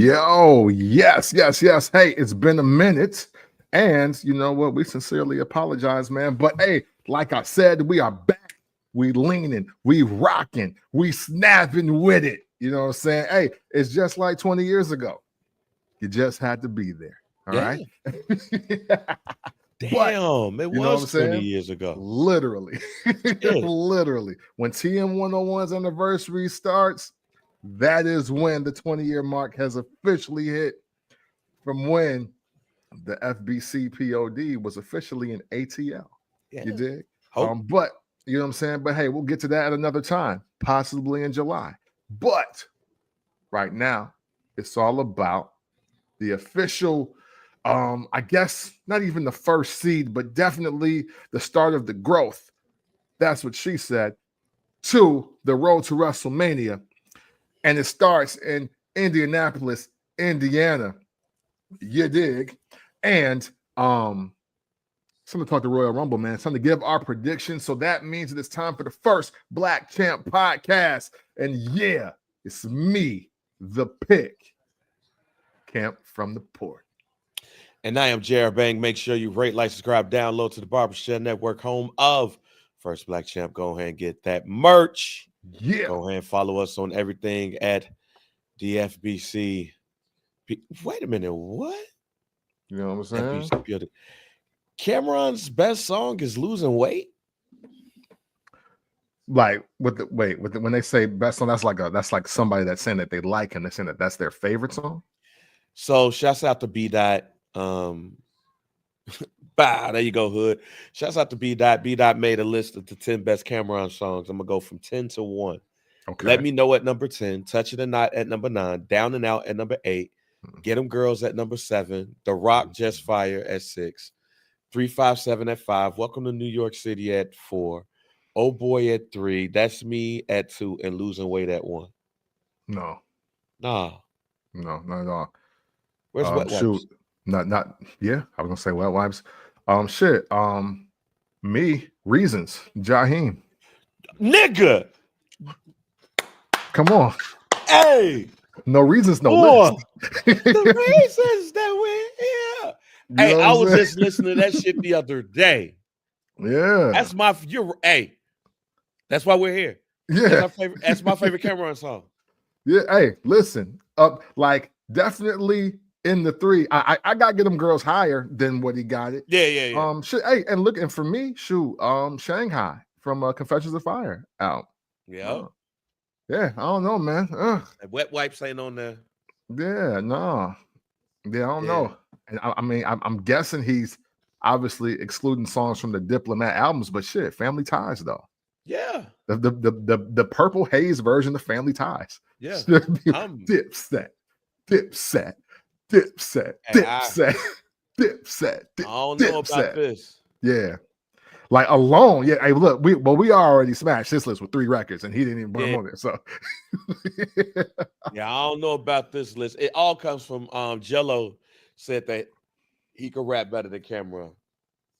Yo, yes, yes, yes. Hey, it's been a minute. And you know what? We sincerely apologize, man. But hey, like I said, we are back. We leaning, we rocking, we snapping with it. You know what I'm saying? Hey, it's just like 20 years ago. You just had to be there. All Yeah. right. But Damn, it you know what I'm was 20 saying? years ago. Literally, Shit. literally. When TM 101's anniversary starts, that is when the 20-year mark has officially hit from when the FBC POD was officially in ATL. Yeah. You dig? Hope. But you know what I'm saying? But hey, we'll get to that at another time, possibly in July. But right now, it's all about the official, I guess not even the first seed, but definitely the start of the growth. That's what she said, to the road to WrestleMania. And it starts in Indianapolis, Indiana. You dig? And it's time to talk to Royal Rumble, man. It's time to give our predictions. So that means that it's time for the first Black Champ podcast. And yeah, it's me, the pick, Camp from the Port. And I am Jared Bang. Make sure you rate, like, subscribe, download to the Barbershop Network, home of First Black Champ. Go ahead and get that merch. Yeah. Go ahead and follow us on everything at DFBC. Wait a minute, what? You know what I'm saying? FBC. Cameron's best song is Losing Weight. Like when they say best song, that's like somebody that's saying that they like and they're saying that that's their favorite song. So shouts out to B Dot. Bah, there you go, Hood. Shouts out to B Dot. B Dot made a list of the 10 best Cameron songs. I'm gonna go from 10 to 1. Okay. Let Me Know at number 10, Touch It or Not at number 9, Down and Out at number 8, Get 'Em Girls at number 7, The Rock Just Fire at 6, 357 at 5, Welcome to New York City at 4, Oh Boy at 3, That's Me at 2, and Losing Weight at 1. No, Nah. not at all. Where's Wet Wipes? Shoot, not yeah. I was gonna say Wet Wipes. Shit. Me Reasons. Jaheim. Nigga. Come on. Hey. No reasons, no list. The reasons that we're here. Hey, I was just listening to that shit the other day. Yeah. That's that's why we're here. Yeah. That's my favorite Cameron song. Yeah. Hey, listen. Like definitely in the 3. I gotta get them girls higher than what he got it. Yeah. Shit, hey, and look, and for me, shoot, Shanghai from Confessions of Fire out. Yeah. Yeah, I don't know, man. Wet Wipes ain't on there. Yeah, no. Yeah, I don't know. And I mean, I'm guessing he's obviously excluding songs from the Diplomat albums, but shit, Family Ties though. Yeah. The Purple Haze version of Family Ties. Yeah. Dipset. I don't know about this. Yeah. Like alone, yeah. Hey, look, we already smashed this list with 3 records, and he didn't even put them on there. So, yeah, I don't know about this list. It all comes from Jello said that he could rap better than Cameron.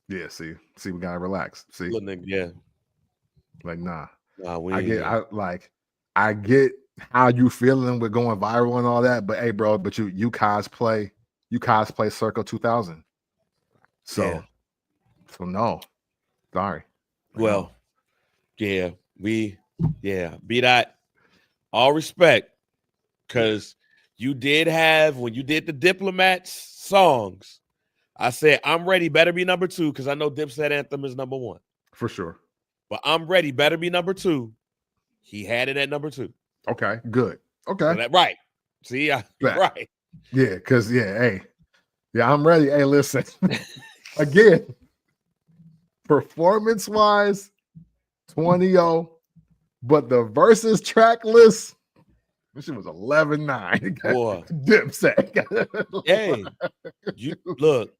Yeah, see, we gotta relax. See, yeah, like nah, I get how you feeling with going viral and all that, but hey, bro, but you cosplay Circle 2000, so no. Sorry. Well, yeah, B Dot, all respect, because you did have, when you did the Diplomats songs, I said, I'm ready, better be number 2, because I know Dipset Anthem is number 1. For sure. But I'm ready, better be number 2. He had it at number 2. Okay, good. Okay. So right. See, right. Yeah, because, hey. Yeah, I'm ready. Hey, listen. Again. Performance-wise, 20-0, but the versus track list, this shit was 11-9. Boy. Dipset. Hey, you look.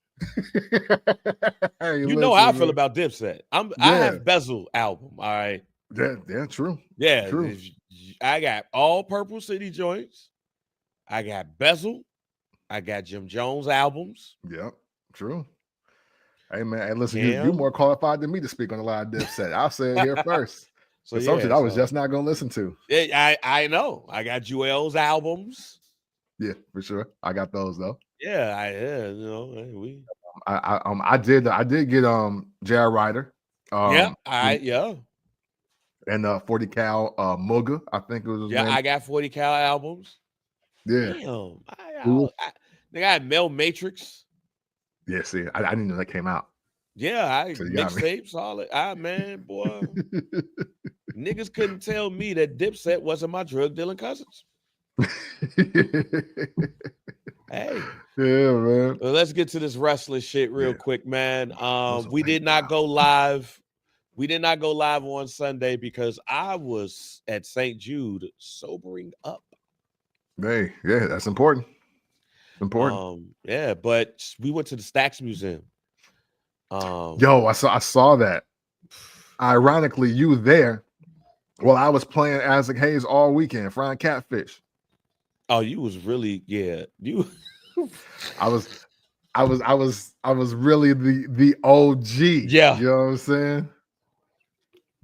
Hey, you know how I feel about Dipset. I have Bezel album. All right. Yeah, true. Yeah, true. I got all Purple City joints. I got Bezel. I got Jim Jones albums. Yep, true. Hey man, hey, listen, you more qualified than me to speak on a lot of Dipset. I'll say it here first. So some shit I was just not gonna listen to. I know. I got Joel's albums. Yeah, for sure. I got those though. Yeah, we. I did get J.R. Ryder, Yeah, um, yeah, and 40 cal Mugga, I think it was his yeah. name. I got 40 cal albums. Yeah. Damn, Cool. they got Mel Matrix. Yeah, see, I didn't know that came out. Yeah, I So you got me. mixtapes, all it. Man, boy, niggas couldn't tell me that Dipset wasn't my drug dealing cousins. Hey, Yeah, man. well, let's get to this wrestling shit real Yeah. quick, man. Those are We late. did not Wow. go live. We did not go live on Sunday because I was at St. Jude sobering up. Hey, yeah, that's important. Important. Yeah, but we went to the Stax Museum. Yo, I saw that. Ironically, you were there while I was playing Isaac Hayes all weekend, frying catfish. Oh, you was really, yeah. You I was really the OG. Yeah. You know what I'm saying?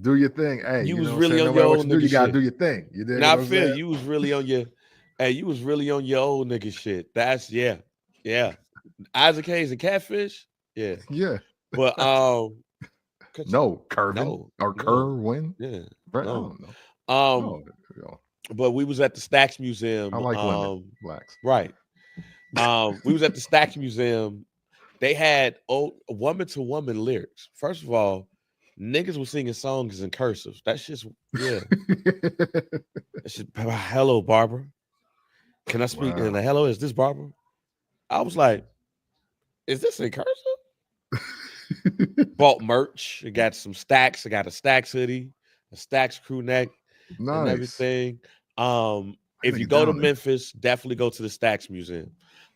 Do your thing. Hey, You you was know what I'm really saying? No on your matter what old you do, nigga you gotta shit. do your thing. You dig Now I what I'm feel saying? you was really on your you was really on your old nigga shit. That's yeah. Isaac Hayes and catfish. Yeah. Yeah. But No, Curvin no, or no, Kerwin. yeah, Right? I no. don't know. Um, Oh, yo, but we was at the Stax I Museum. like women, blacks. Right. We was at the Stax Museum. They had woman to woman lyrics. First of all, niggas was singing songs in cursive. That's just yeah. That's just hello, Barbara. Can I speak? And Wow. hello, is this Barbara? I was like, is this in cursive? Bought merch. I got some stacks. I got a Stacks hoodie, a Stacks crew neck, and Nice. everything. I If gotta you get go to down there Memphis, definitely go to the Stacks Museum.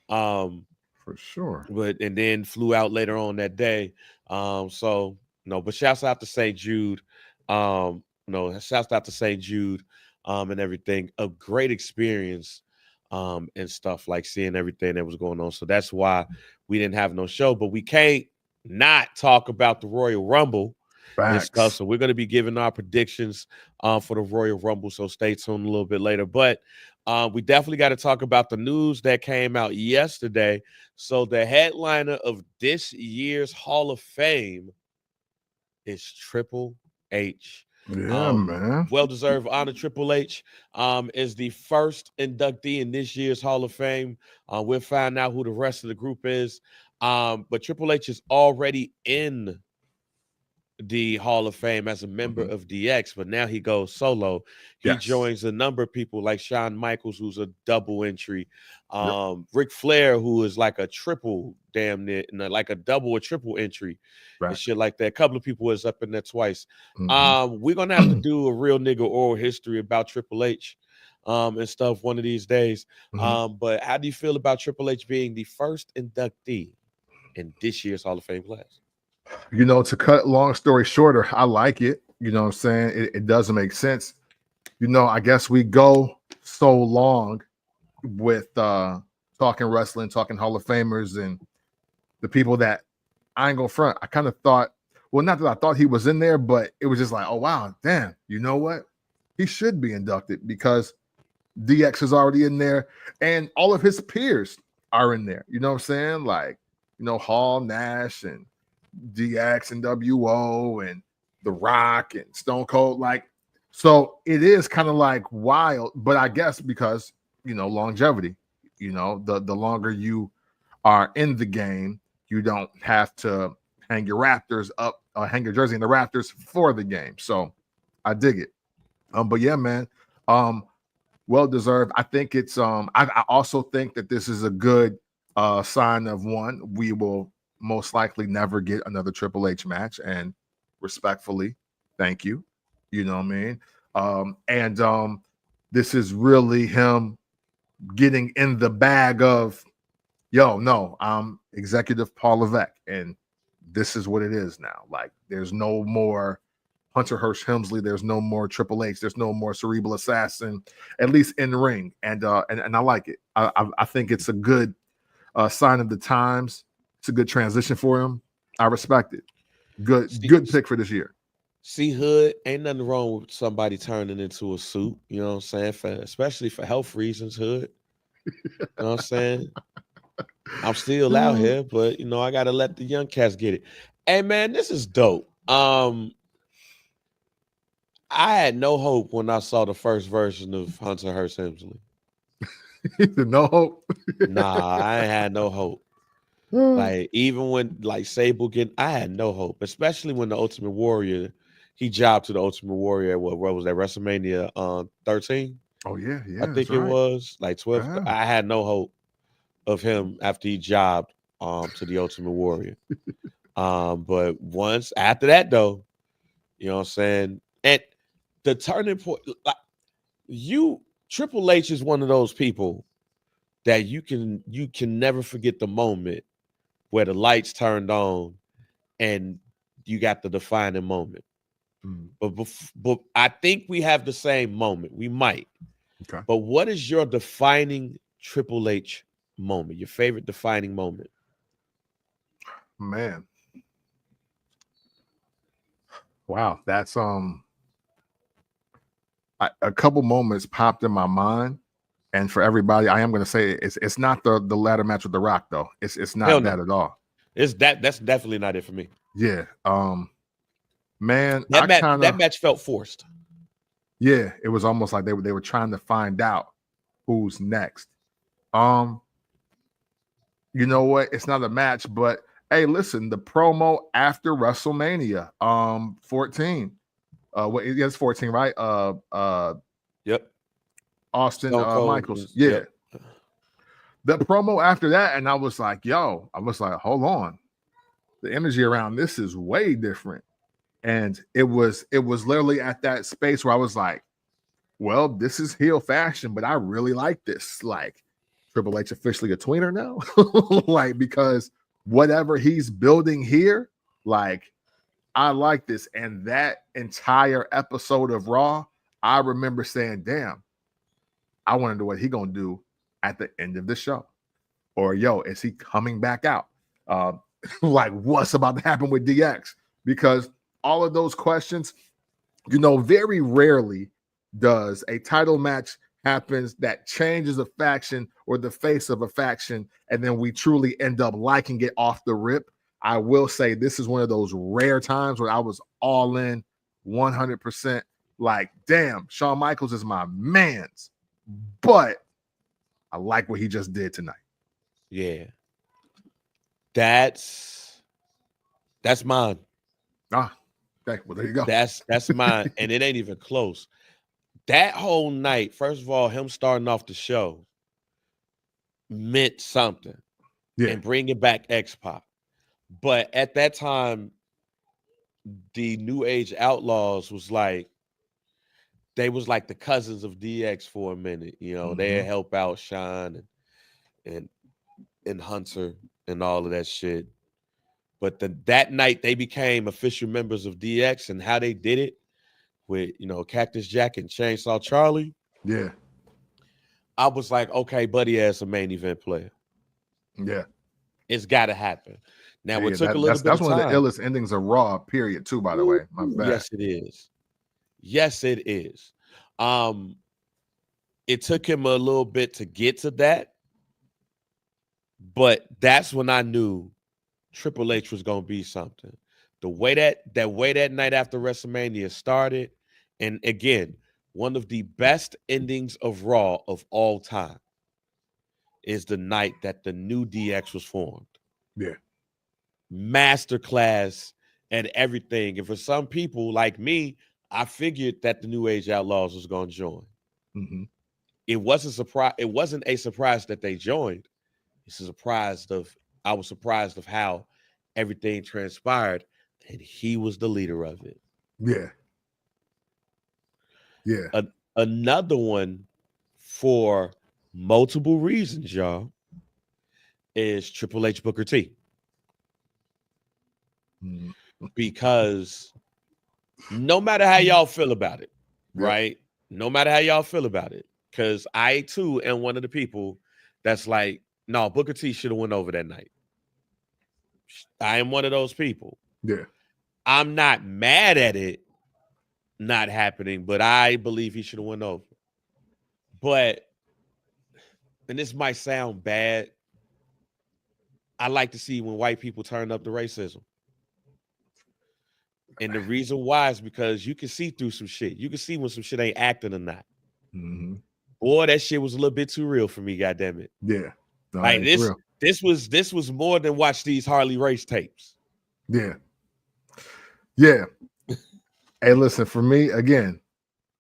for sure. But and then flew out later on that day. So no, but shouts out to St. Jude. No, shouts out to St. Jude, and everything. A great experience, and stuff like seeing everything that was going on. So that's why we didn't have no show, but we can't not talk about the Royal Rumble and stuff. Facts. So we're going to be giving our predictions for the Royal Rumble. So stay tuned a little bit later. But we definitely got to talk about the news that came out yesterday. So the headliner of this year's Hall of Fame is Triple H. Yeah, man. Well-deserved honor. Triple H is the first inductee in this year's Hall of Fame. We'll find out who the rest of the group is. But Triple H is already in the Hall of Fame as a member of DX, but now he goes solo. He Yes. joins a number of people like Shawn Michaels, who's a double entry. Yep. Ric Flair, who is like a triple, damn near, like a double or triple entry and Right. shit like that. A couple of people is up in there twice. Mhm. We're gonna have to do a real nigga oral history about Triple H and stuff one of these days. Mhm. But how do you feel about Triple H being the first inductee in this year's Hall of Fame class? You know, to cut long story shorter, I like it. You know what I'm saying? It doesn't make sense. You know, I guess we go so long with talking wrestling, talking Hall of Famers, and the people that I ain't gonna front. I kind of thought, well, not that I thought he was in there, but it was just like, oh wow, damn, you know what? He should be inducted because DX is already in there, and all of his peers are in there. You know what I'm saying? Like, you know, Hall, Nash, and DX and WO and The Rock and Stone Cold. Like, so it is kind of like wild, but I guess because you know, longevity, you know, the longer you are in the game, you don't have to hang your Raptors up, hang your jersey in the Raptors for the game. So I dig it. But yeah, man. Well deserved. I think it's I also think that this is a good sign of one. We will most likely never get another Triple H match, and respectfully, thank you. You know what I mean? And this is really him getting in the bag of, yo, no, I'm executive Paul Levesque, and this is what it is now. Like, there's no more Hunter Hearst Helmsley. There's no more Triple H. There's no more Cerebral Assassin, at least in the ring. And I like it. I think it's a good sign of the times. It's a good transition for him. I respect it. Good pick for this year. See, Hood, ain't nothing wrong with somebody turning into a suit. You know what I'm saying? Especially for health reasons, Hood. You know what I'm saying? I'm still out here, but I gotta let the young cats get it. Hey man, this is dope. I had no hope when I saw the first version of Hunter Hearst Helmsley. No hope. Nah, I ain't had no hope. Like even when Sable I had no hope, especially when the Ultimate Warrior, he jobbed to the Ultimate Warrior. What was that, WrestleMania 13? Oh yeah, I think it was like 12. Yeah. I had no hope of him after he jobbed to the Ultimate Warrior. But once after that though, you know what I'm saying? And the turning point, Triple H is one of those people that you can never forget the moment where the lights turned on and you got the defining moment. But I think we have the same moment. We might. Okay. But what is your defining Triple H moment? Your favorite defining moment? Man. Wow, that's a couple moments popped in my mind. And for everybody, I am going to say it's not the ladder match with The Rock though. It's not that at all. That's definitely not it for me. Yeah. Man, that match felt forced. Yeah, it was almost like they were trying to find out who's next. You know what? It's not a match, but hey, listen, the promo after WrestleMania 14. It's 14, right? Yep. Austin Michaels. Yeah. Yep. The promo after that, and I was like, hold on. The energy around this is way different. And it was literally at that space where I was like, well, this is heel fashion, but I really like this. Like, Triple H officially a tweener now? Like, because whatever he's building here, like, I like this. And that entire episode of Raw, I remember saying, damn, I want to know what he gonna do at the end of the show. Or, is he coming back out? Like, what's about to happen with DX? Because all of those questions, very rarely does a title match happens that changes a faction or the face of a faction, and then we truly end up liking it off the rip. I will say this is one of those rare times where I was all in 100%. Like, damn, Shawn Michaels is my man's, but I like what he just did tonight. Yeah. That's mine. Okay, well, there you go. That's mine, and it ain't even close. That whole night, first of all, him starting off the show meant something. Yeah. And bringing back X-Pac. But at that time, the New Age Outlaws was like, they was like the cousins of DX for a minute. They'd help out Shawn and Hunter and all of that shit. But that night they became official members of DX, and how they did it with, Cactus Jack and Chainsaw Charlie. Yeah. I was like, okay, Buddy as a main event player. Yeah. It's got to happen. Now, it took a little bit of time. That's one of the illest endings of Raw, period, too, by the way. My bad. Yes, it is. Yes, it is. It took him a little bit to get to that, but that's when I knew Triple H was going to be something. The way that night after WrestleMania started, and again, one of the best endings of Raw of all time is the night that the new DX was formed. Yeah. Masterclass and everything. And for some people like me, I figured that the New Age Outlaws was going to join. Mm-hmm. It wasn't a surprise that they joined. I was surprised of how everything transpired, and he was the leader of it. Yeah. Yeah. Another one for multiple reasons, y'all, is Triple H Booker T. Because no matter how y'all feel about it, right? No matter how y'all feel about it, because I too am one of the people that's like, no, Booker T should have went over that night. I am one of those people. Yeah. I'm not mad at it not happening, but I believe he should have went over. But and this might sound bad, I like to see when white people turn up the racism. And the reason why is because you can see through some shit. You can see when some shit ain't acting or not. Mm-hmm. Boy, that shit was a little bit too real for me, goddamn it. Yeah. No, Like it's real. this was more than watch these Harley race tapes. Yeah. Yeah. Hey, listen, for me, again,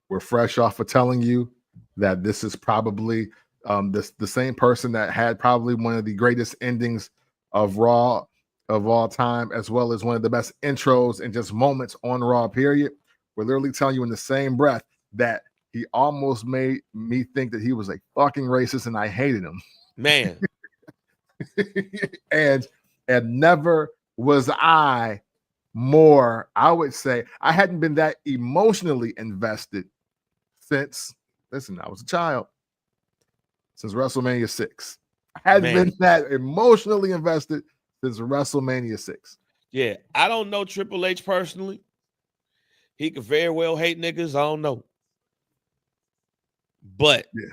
we're fresh off of telling you that this is probably the same person that had probably one of the greatest endings of Raw of all time, as well as one of the best intros and just moments on Raw, period. We're literally telling you in the same breath that he almost made me think that he was a fucking racist and I hated him. Man. and never was I more, I would say, I hadn't been that emotionally invested since, listen, I was a child, since WrestleMania 6. I hadn't been that emotionally invested since WrestleMania 6. Yeah, I don't know Triple H personally. He could very well hate niggas. I don't know. But yeah,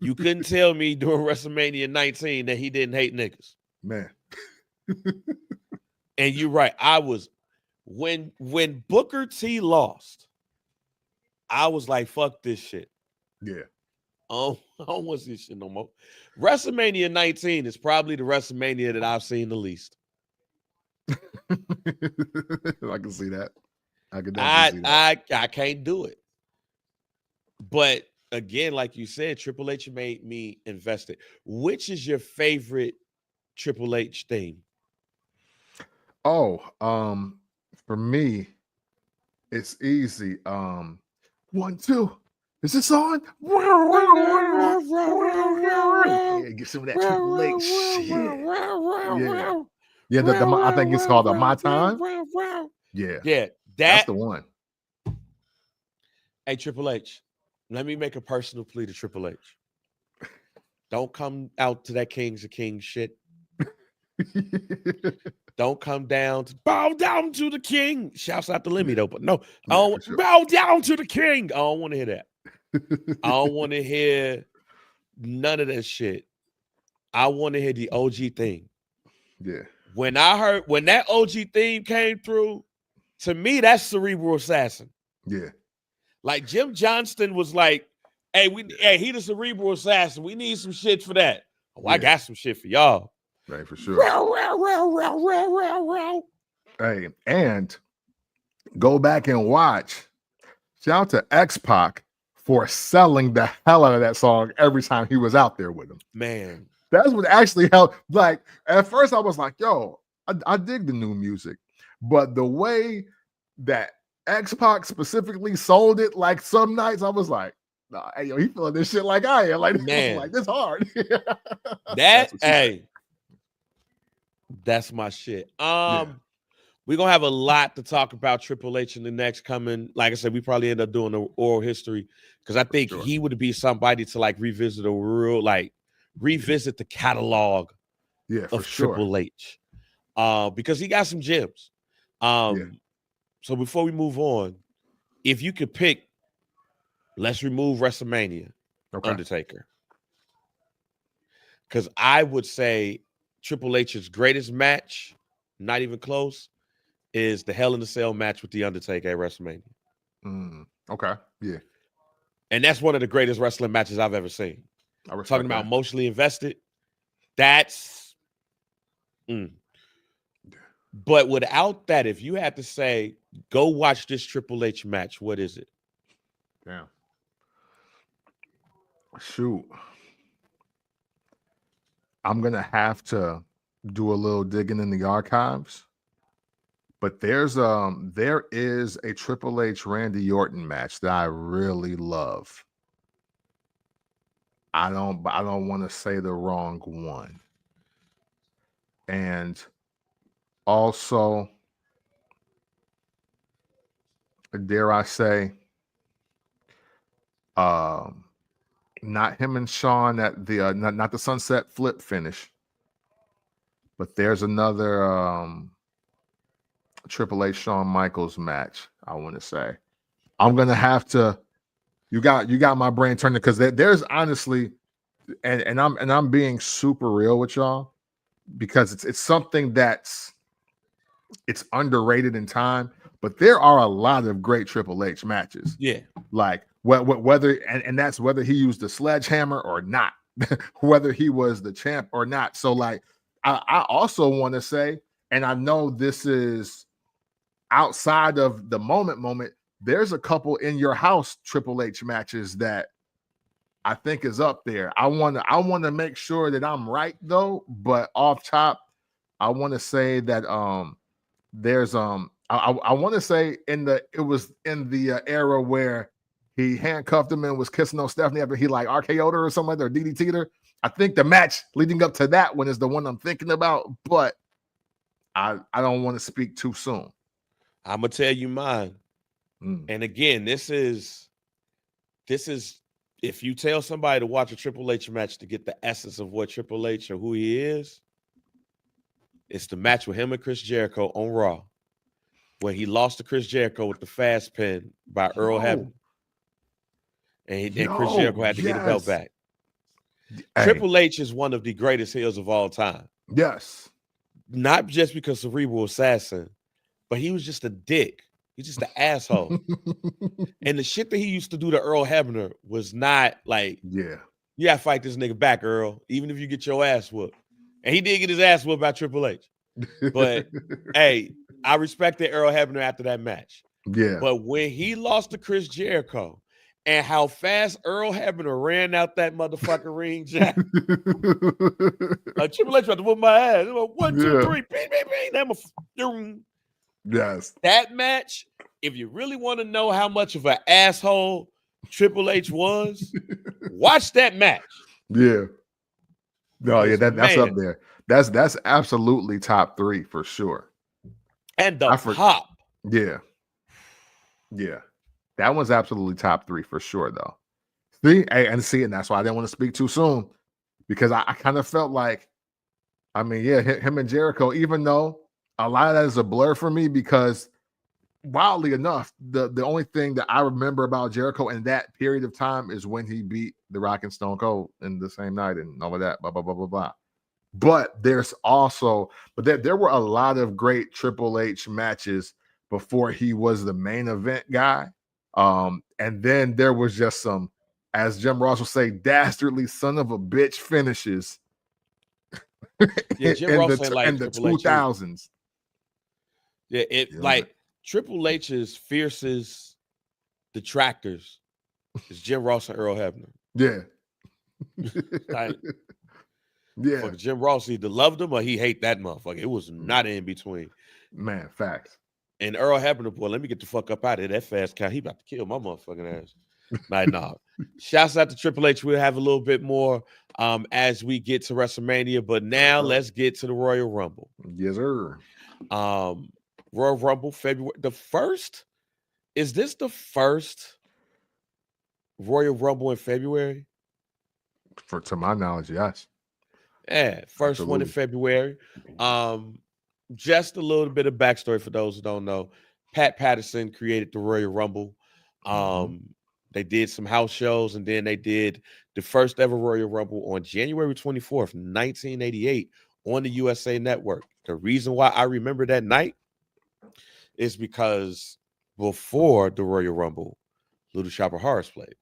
you couldn't tell me during WrestleMania 19 that he didn't hate niggas. Man. And you're right. I was, when Booker T lost, I was like, fuck this shit. Yeah. I don't want this shit no more. WrestleMania 19 is probably the WrestleMania that I've seen the least. I can see that. I can definitely see that. I can't do it. But again, like you said, Triple H made me invested. Which is your favorite Triple H theme? Oh, for me, it's easy. 1, 2. Is this on? Yeah, get some of that Triple H shit. Yeah. Yeah, I think it's called My Time. Yeah. Yeah, that's the one. Hey, Triple H, let me make a personal plea to Triple H. Don't come out to that Kings of Kings shit. Don't come down to bow down to the king. Shouts out to Lemmy though, but no, sure. Bow down to the king. I don't want to hear that. I don't want to hear none of that shit. I want to hear the OG theme. Yeah. When that OG theme came through, to me, that's Cerebral Assassin. Yeah. Like Jim Johnston was like, hey, he the Cerebral Assassin. We need some shit for that. Oh, I got some shit for y'all. Right, for sure. Hey, and go back and watch. Shout out to X-Pac for selling the hell out of that song every time he was out there with him. Man. That's what actually helped. Like, at first I was like, yo, I dig the new music. But the way that X-Pac specifically sold it, like some nights I was like, nah, hey, yo, he feeling this shit like I am. Like, man, like this hard. That's my shit. We're gonna have a lot to talk about Triple H in the next coming. Like I said, we probably end up doing an oral history because I think he would be somebody to like revisit the catalog of Triple H. Because he got some gems. So before we move on, if you could pick, let's remove WrestleMania, Undertaker. Because I would say Triple H's greatest match, not even close, is the Hell in a Cell match with The Undertaker at WrestleMania. Okay, yeah. And that's one of the greatest wrestling matches I've ever seen. Talking about emotionally invested, that's... But without that, if you had to say, go watch this Triple H match, what is it? Damn. Shoot. I'm going to have to do a little digging in the archives. But there is a Triple H Randy Orton match that I really love. I don't want to say the wrong one. And also, dare I say, not him and Shawn at the not the Sunset Flip finish, but there's another Triple H Shawn Michaels match. I want to say, I'm gonna have to. You got my brain turning because there's honestly and I'm being super real with y'all because it's something it's underrated in time, but there are a lot of great Triple H matches. Yeah. Like whether and that's whether he used the sledgehammer or not, whether he was the champ or not. So like I also want to say, and I know this is outside of the moment, there's a couple in your house Triple H matches that I think is up there. I want to make sure that I'm right though, but off top, I want to say that there's I want to say it was in the era where he handcuffed him and was kissing on Stephanie after he like RKO'd her or something like that, or DDT'd her. I think the match leading up to that one is the one I'm thinking about, but I don't want to speak too soon. I'm gonna tell you mine. And again, this is if you tell somebody to watch a Triple H match to get the essence of what Triple H or who he is, it's the match with him and Chris Jericho on Raw, where he lost to Chris Jericho with the fast pin by Earl Hebner. And Chris Jericho had to get the belt back. Hey. Triple H is one of the greatest heels of all time. Yes. Not just because Cerebral Assassin, but he was just a dick. He's just an asshole. And the shit that he used to do to Earl Hebner was not like, you gotta fight this nigga back, Earl, even if you get your ass whooped. And he did get his ass whooped by Triple H. But hey, I respected Earl Hebner after that match. Yeah. But when he lost to Chris Jericho and how fast Earl Hebner ran out that motherfucking ring, Jack. Triple H tried to whoop my ass. 1, 2, 3, bing, bing, bing. Yes. That match, if you really want to know how much of an asshole Triple H was, watch that match. Yeah. No, yeah, that's up there. That's absolutely top 3 for sure. And the pop. Yeah. Yeah. That one's absolutely top 3 for sure, though. And that's why I didn't want to speak too soon, because I kind of felt like, I mean, yeah, him and Jericho, even though a lot of that is a blur for me, because wildly enough, the only thing that I remember about Jericho in that period of time is when he beat The Rock and Stone Cold in the same night and all of that, blah, blah, blah, blah, blah. But there's also, there were a lot of great Triple H matches before he was the main event guy. And then there was just some, as Jim Ross would say, dastardly son of a bitch finishes. Yeah, Jim Ross ain't like in the 2000s. Yeah, like Triple H's fiercest detractors is Jim Ross and Earl Hebner. Yeah. Like, yeah. Jim Ross either loved him or he hate that motherfucker. It was not in between. Man, facts. And Earl Hebner, boy, let me get the fuck up out of here. That fast count, he about to kill my motherfucking ass. Like, nah. Shouts out to Triple H. We'll have a little bit more as we get to WrestleMania. But now let's get to the Royal Rumble. Yes, sir. Royal Rumble, February the 1st. Is this the first Royal Rumble in February? To my knowledge, yes. Yeah, first one in February. Just a little bit of backstory for those who don't know. Pat Patterson created the Royal Rumble. They did some house shows, and then they did the first ever Royal Rumble on January 24th, 1988 on the USA Network. The reason why I remember that night is because before the Royal Rumble, Little Shop of Horrors played.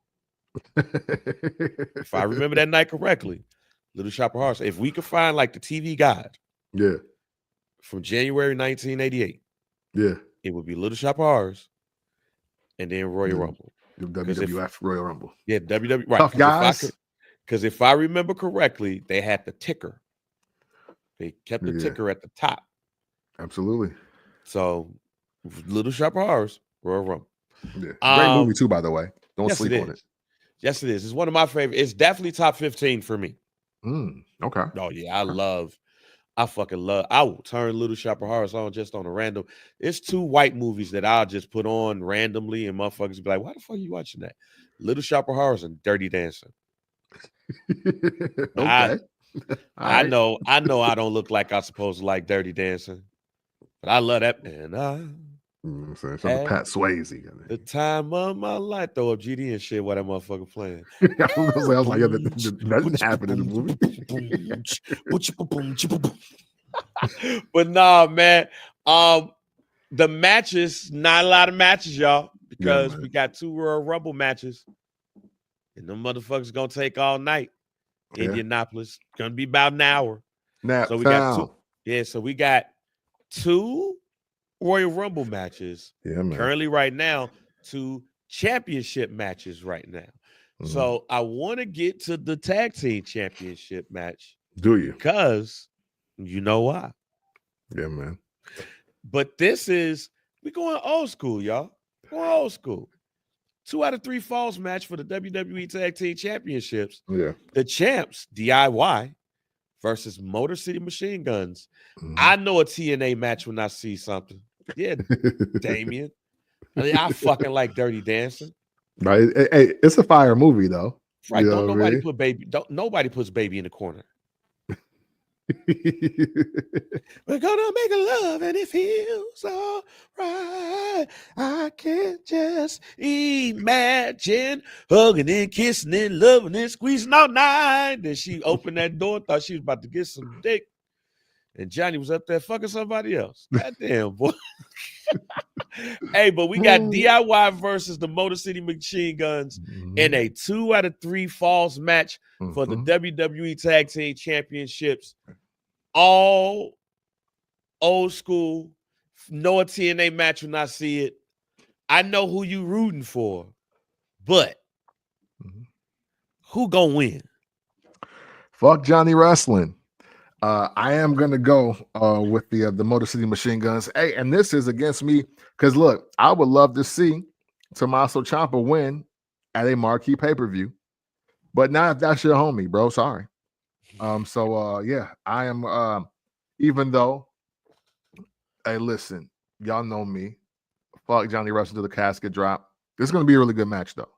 If I remember that night correctly, Little Shop of Horrors. If we could find like the TV guide, from January 1988, it would be Little Shop of Horrors, and then Royal Rumble. WWF Royal Rumble. Yeah, WWE. Right. Tough guys. Because if I remember correctly, they had the ticker. They kept the ticker at the top. Absolutely. So, Little Shop of Horrors, Royal Rumble. Yeah. Great movie too, by the way. Don't sleep on it. Yes, it is. It's one of my favorites. It's definitely top 15 for me. Okay. Oh, yeah. I fucking love. I will turn Little Shop of Horrors on just on a random. It's 2 white movies that I'll just put on randomly, and motherfuckers be like, "Why the fuck are you watching that?" Little Shop of Horrors and Dirty Dancing. Okay. I know I don't look like I'm supposed to like Dirty Dancing, but I love that man. You know what I'm saying? Something Pat Swayze. The time of my life. Throw up GD and shit while that motherfucker playing. I was like, yeah, that didn't happen in the movie. But nah, man. The matches, not a lot of matches, y'all, because we got 2 Royal Rumble matches. And them motherfuckers gonna take all night. Indianapolis. Gonna be about an hour. So we got 2. Yeah, so we got 2 Royal Rumble matches. Yeah, man. Currently, right now, 2 championship matches right now. Mm-hmm. So I want to get to the tag team championship match. Do you? Because you know why. Yeah, man. But this is, we going old school, y'all. Going old school. 2 out of 3 falls match for the WWE Tag Team Championships. Yeah. The champs, DIY versus Motor City Machine Guns. Mm-hmm. I know a TNA match when I see something. Yeah, Damien. I fucking like Dirty Dancing. Right. Hey, it's a fire movie though. Right. You don't nobody put baby. Nobody puts baby in the corner. We're gonna make love and it feels all right. I can't just imagine hugging and kissing and loving and squeezing all night. Then she opened that door, thought she was about to get some dick, and Johnny was up there fucking somebody else. Goddamn, boy. Hey, but we got DIY versus the Motor City Machine Guns in a 2 out of 3 falls match for the WWE Tag Team Championships. All old school. No TNA match when I see it. I know who you rooting for, but who gonna win? Fuck Johnny Wrestling. I am gonna go with the Motor City Machine Guns. Hey, and this is against me because look, I would love to see Tommaso Ciampa win at a marquee pay-per-view, but not if that's your homie, bro. Sorry. Yeah, I am. Even though, hey, listen, y'all know me. Fuck Johnny Wrestling to the casket drop. This is gonna be a really good match, though.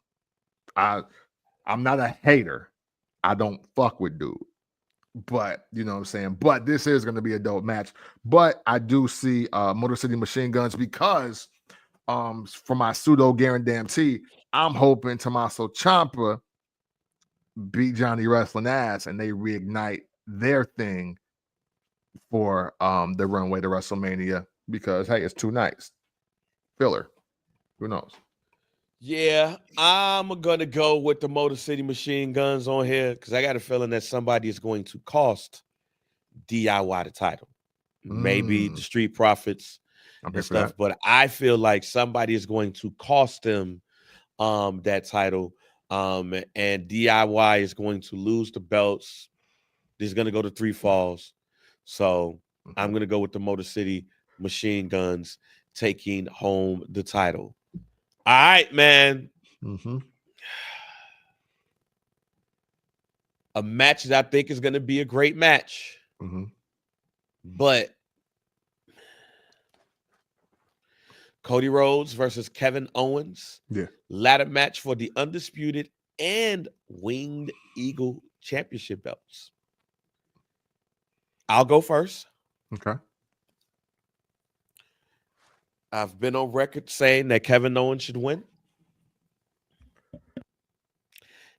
I'm not a hater. I don't fuck with dude. But you know what I'm saying. But this is going to be a dope match. But I do see Motor City Machine Guns because for my pseudo guarantee, I'm hoping Tommaso Ciampa beat Johnny Wrestling ass and they reignite their thing for the runway to WrestleMania because hey, it's 2 nights. Filler. Who knows? Yeah, I'm gonna go with the Motor City Machine Guns on here because I got a feeling that somebody is going to cost DIY the title. Maybe the Street Profits and stuff, but I feel like somebody is going to cost them that title. And DIY is going to lose the belts. He's gonna go to 3 falls. So I'm gonna go with the Motor City Machine Guns taking home the title. All right, man. A match that I think is going to be a great match. But Cody Rhodes versus Kevin Owens. Yeah. Ladder match for the Undisputed and Winged Eagle Championship belts. I'll go first. Okay. I've been on record saying that Kevin Owens should win.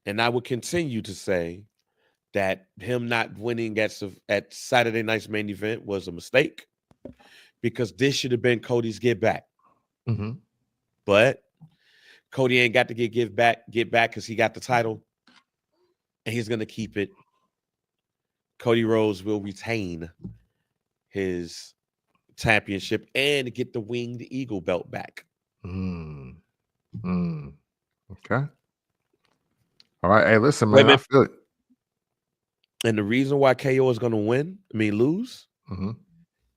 And I will continue to say that him not winning at Saturday night's main event was a mistake because this should have been Cody's get back. But Cody ain't got to get back because he got the title and he's going to keep it. Cody Rhodes will retain his championship and get the Winged Eagle belt back. Okay. All right. Hey, listen, man. I feel it. And the reason why KO is going to lose,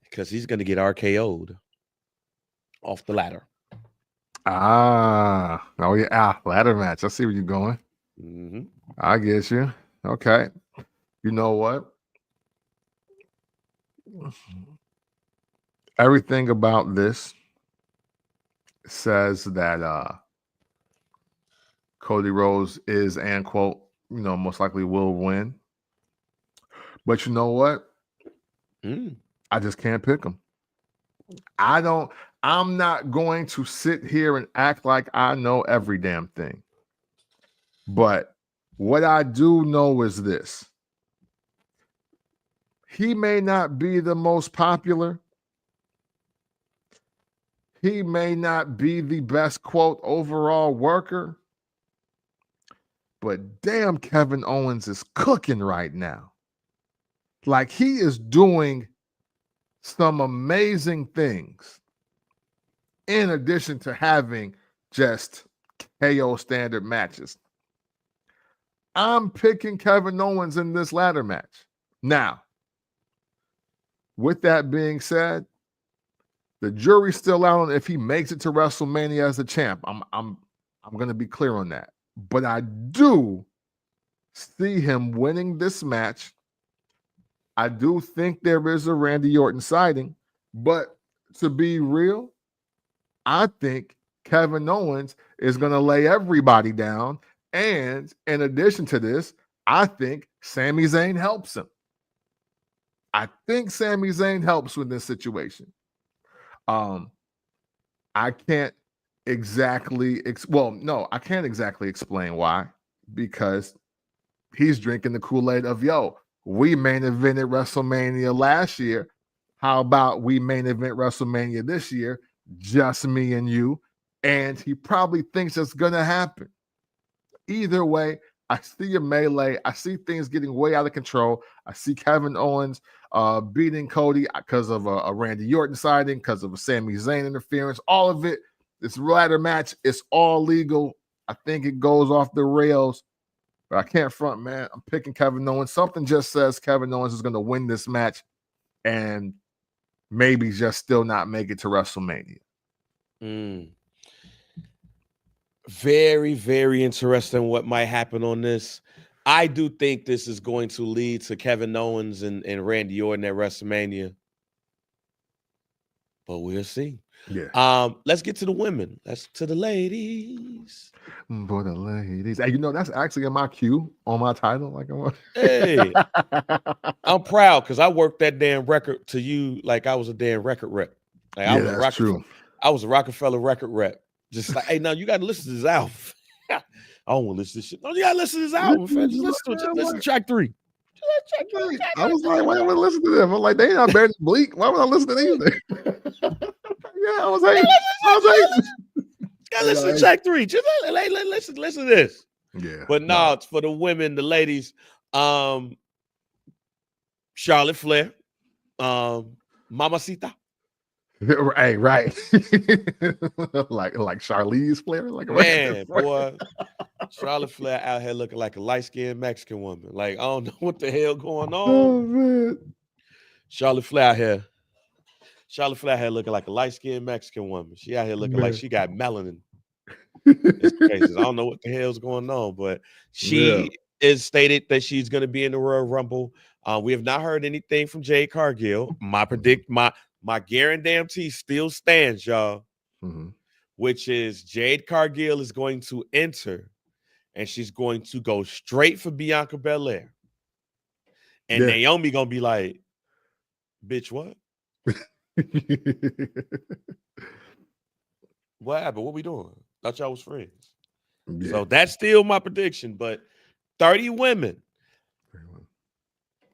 because he's going to get RKO'd off the ladder. Oh yeah, ladder match. I see where you're going. I get you. Okay. You know what? Everything about this says that Cody Rhodes is, and quote, most likely will win. But you know what? I just can't pick him. I don't. I'm not going to sit here and act like I know every damn thing. But what I do know is this. He may not be the most popular. He may not be the best, quote, overall worker. But damn, Kevin Owens is cooking right now. Like, he is doing some amazing things in addition to having just KO standard matches. I'm picking Kevin Owens in this ladder match. Now, with that being said, the jury's still out on if he makes it to WrestleMania as a champ. I'm going to be clear on that. But I do see him winning this match. I do think there is a Randy Orton sighting, but to be real, I think Kevin Owens is going to lay everybody down. And in addition to this, I think Sami Zayn helps him. I think Sami Zayn helps with this situation. I can't exactly, I can't exactly explain why, because he's drinking the Kool-Aid of, we main evented WrestleMania last year. How about we main event WrestleMania this year? Just me and you. And he probably thinks it's going to happen. Either way, I see a melee. I see things getting way out of control. I see Kevin Owens beating Cody because of a Randy Orton sighting, because of a Sami Zayn interference. All of it, this ladder match, it's all legal. I think it goes off the rails. But I can't front, man. I'm picking Kevin Owens. Something just says Kevin Owens is going to win this match and maybe just still not make it to WrestleMania. Very, very interesting what might happen on this. I do think this is going to lead to Kevin Owens and Randy Orton at WrestleMania. But we'll see. Yeah. Let's get to the women. Let's to the ladies. For the ladies. Hey, that's actually in my queue on my title. Hey, I'm proud because I worked that damn record to you like I was a damn record rep. Like, yeah, that's true. I was a Rockefeller record rep. Just like, hey, now you got to listen to this album. I don't want to listen to this shit. No, you got to listen to this album, fam. Just listen to it. Just listen to track 3. I was like, why would I listen to them? I'm like, they ain't not better than Bleak. Why would I listen to anything? Yeah, I was hating. Gotta listen to track 3. Just listen to this. Yeah. But no, it's for the women, the ladies. Charlotte Flair, Mamacita. Hey, right. like Charlize Flair. Man, boy. Charlotte Flair out here looking like a light-skinned Mexican woman. Like, I don't know what the hell going on. Oh, man. Charlotte Flair out here looking like a light-skinned Mexican woman. She out here looking like she got melanin. I don't know what the hell's going on, but she is stated that she's going to be in the Royal Rumble. We have not heard anything from Jade Cargill. My guarantee still stands, y'all, which is Jade Cargill is going to enter, and she's going to go straight for Bianca Belair. And Naomi going to be like, bitch, what? What happened? What we doing? Thought y'all was friends. Yeah. So that's still my prediction, but 30 women.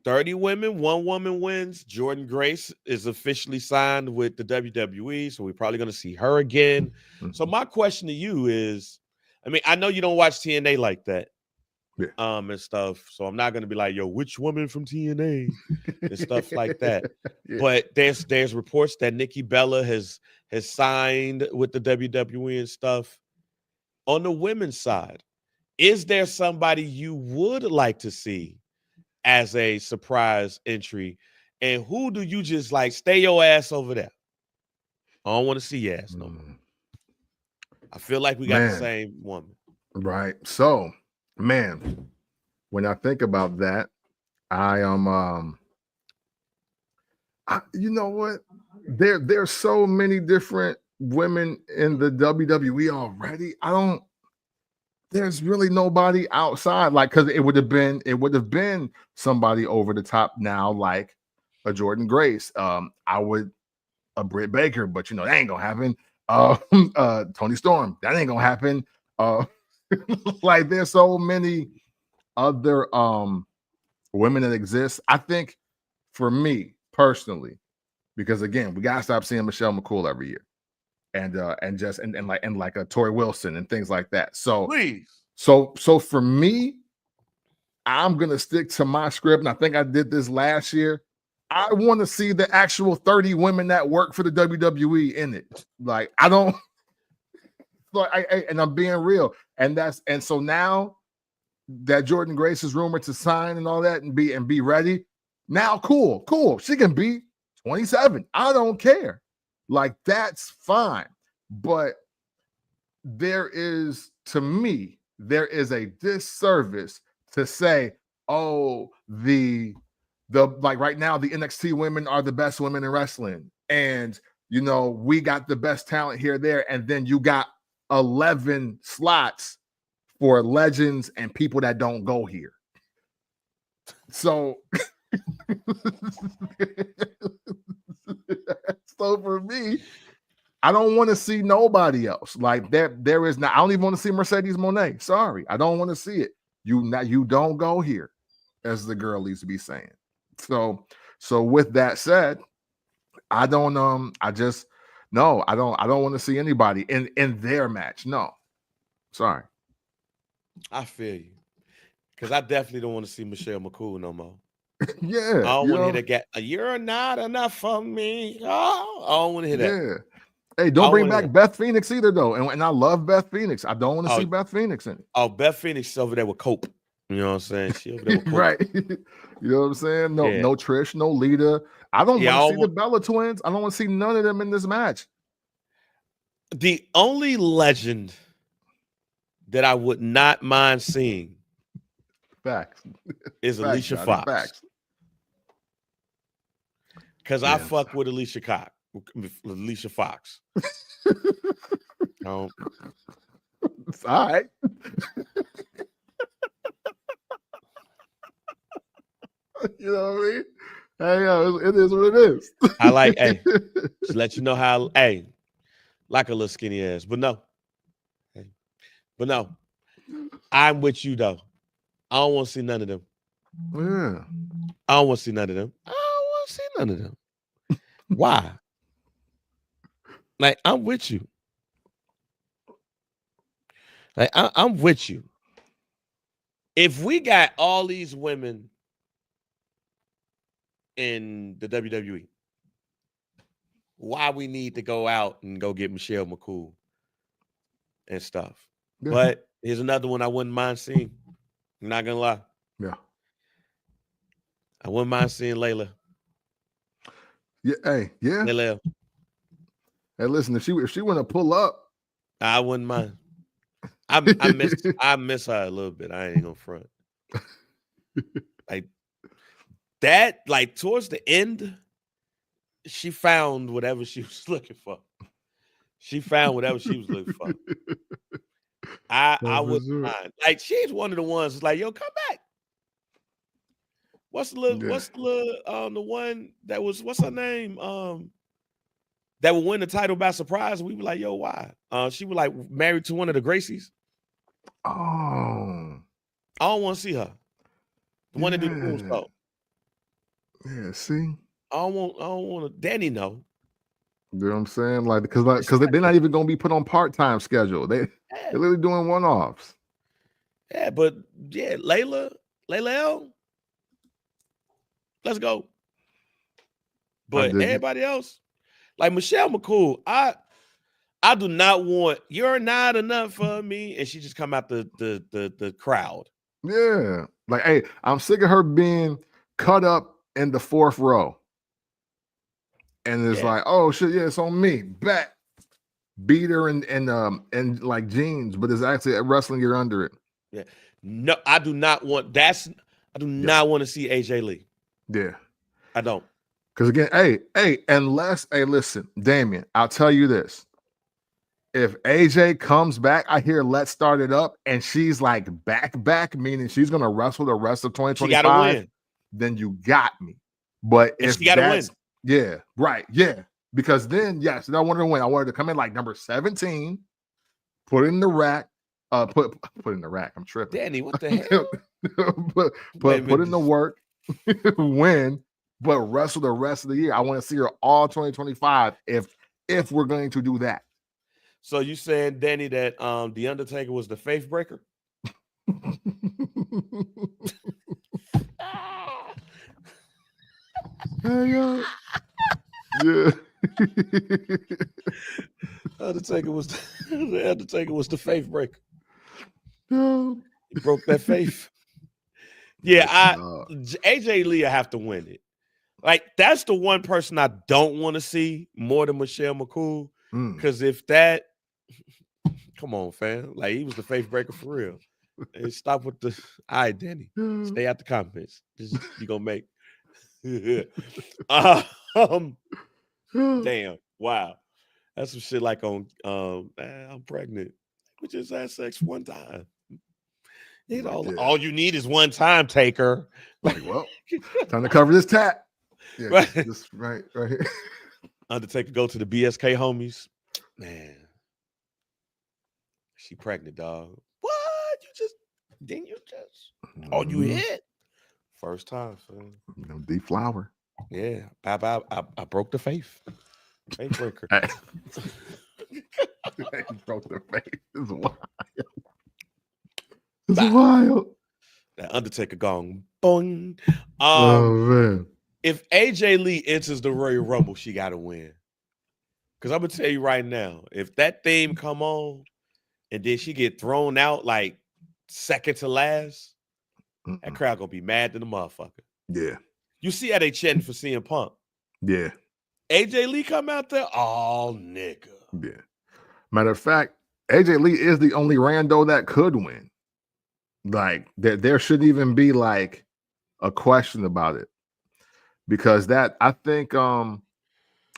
30 women, 1 woman wins. Jordynne Grace is officially signed with the WWE, so we're probably going to see her again. So my question to you is, I mean, I know you don't watch TNA like that, and stuff, so I'm not going to be like, yo, which woman from TNA and stuff like that. But there's reports that Nikki Bella has signed with the WWE and stuff. On the women's side, is there somebody you would like to see as a surprise entry? And who do you just like, stay your ass over there? I don't want to see your ass no more. I feel like we got the same woman. Right. So, man, when I think about that, I am you know what? There's so many different women in the WWE already. There's really nobody outside, like, because it would have been somebody over the top now, like a Jordynne Grace. I would a Britt Baker, but that ain't gonna happen. Tony Storm, that ain't gonna happen. Like there's so many other women that exist. I think for me personally, because again, we gotta stop seeing Michelle McCool every year, and like a Tori Wilson and things like that. So Please. So for me, I'm gonna stick to my script, and I think I did this last year. I want to see the actual 30 women that work for the WWE in it. Like I don't. And I'm being real, and so now that Jordan Grace is rumored to sign and all that, and be ready. Now, cool. She can be 27. I don't care. Like that's fine. But to me, there is a disservice to say, oh, the like right now, the NXT women are the best women in wrestling, and we got the best talent here, there, and then you got 11 slots for legends and people that don't go here. So, so for me, I don't want to see nobody else. Like there is not. I don't even want to see Mercedes Moné. Sorry, I don't want to see it. You don't go here, as the girl used to be saying. So with that said, I don't I don't want to see anybody in their match. No. Sorry. I feel you. Because I definitely don't want to see Michelle McCool no more. Yeah. I don't want to hear that. You're not enough for me. Oh, I don't want to hear that. Yeah. Hey, don't bring back Beth Phoenix either, though. And I love Beth Phoenix. I don't want to see Beth Phoenix in it. Oh, Beth Phoenix is over there with Cope. You know what I'm saying? She over there with Cope. Right. You know what I'm saying? No Trish, no Lita. I don't want to see the Bella Twins. I don't want to see none of them in this match. The only legend that I would not mind seeing is Alicia Fox. Because I fuck with Alicia Fox. It's all right. You know what I mean? Hey, it is what it is. I like, just let you know how, like a little skinny ass, but no. I'm with you though. I don't want to see none of them. Yeah. I don't want to see none of them. Why? Like, I'm with you. Like, I'm with you. If we got all these women in the WWE, why we need to go out and go get Michelle McCool and stuff. Yeah. But here's another one I wouldn't mind seeing. I'm not gonna lie. Yeah. I wouldn't mind seeing Layla. Yeah, yeah. Layla. Hey, listen, if she want to pull up, I wouldn't mind. I miss her a little bit. I ain't gonna front. Like that, like towards the end, she found whatever she was looking for. I wouldn't mind. Like she's one of the ones that's like, yo, come back. What's the one that was, what's her name? That would win the title by surprise. We were like, yo, why? She was like married to one of the Gracies. Oh. I don't want to see her. The one that do the moonsault. Yeah, see? I don't want to. Danny know. You know what I'm saying? Like, because they're not even gonna be put on part-time schedule. They're literally doing one-offs. Yeah, but Layla L. Let's go. But everybody else, like Michelle McCool, I do not want, you're not enough for me, and she just come out the crowd. Yeah, like, hey, I'm sick of her being cut up in the fourth row. And it's like, oh shit, yeah, it's on me. Bet, beat her and like jeans, but it's actually a wrestling gear under it. Yeah, no, I do not want. I do not want to see AJ Lee. Yeah, I don't. Because again, listen, Damien, I'll tell you this: if AJ comes back, I hear Let's Start It Up, and she's like back, meaning she's gonna wrestle the rest of 2025. She gotta win. Then you got me. But if she gotta win. Yeah, right. Yeah. Because then, yes, and I wanted to win. I wanted to come in like number 17, put it in the rack, put in the rack. I'm tripping. Danny, what the hell? put in the work, win, but wrestle the rest of the year. I want to see her all 2025 if we're going to do that. So you saying, Danny, that the Undertaker was the faith breaker? Yeah. Undertaker was the Undertaker was the faith breaker. Yeah. He broke that faith. Yeah, AJ Lee have to win it. Like, that's the one person I don't want to see more than Michelle McCool. Because if that, come on, fam. Like, he was the faith breaker for real. And stop with the, all right, Danny. Stay out the comments. You gonna make. Damn. Wow. That's some shit like on I'm pregnant. We just had sex one time. All you need is one time, Taker. Like, well, time to cover this tat. Yeah, right. Just right here. Undertaker go to the BSK homies. Man. She pregnant, dog. What? Oh, you hit? First time, son. Deflower. Yeah. I broke the faith. Faith breaker. He broke the faith. It's wild. It's wild. That Undertaker gone. Boing. Oh man. If AJ Lee enters the Royal Rumble, she gotta win. Because I'm gonna tell you right now, if that theme come on and then she get thrown out like second to last, that crowd gonna be mad to the motherfucker. Yeah. You see how they chanting for CM Punk. Yeah. AJ Lee come out there, oh nigga. Yeah. Matter of fact, AJ Lee is the only rando that could win. Like, there shouldn't even be like a question about it. Because that, I think, on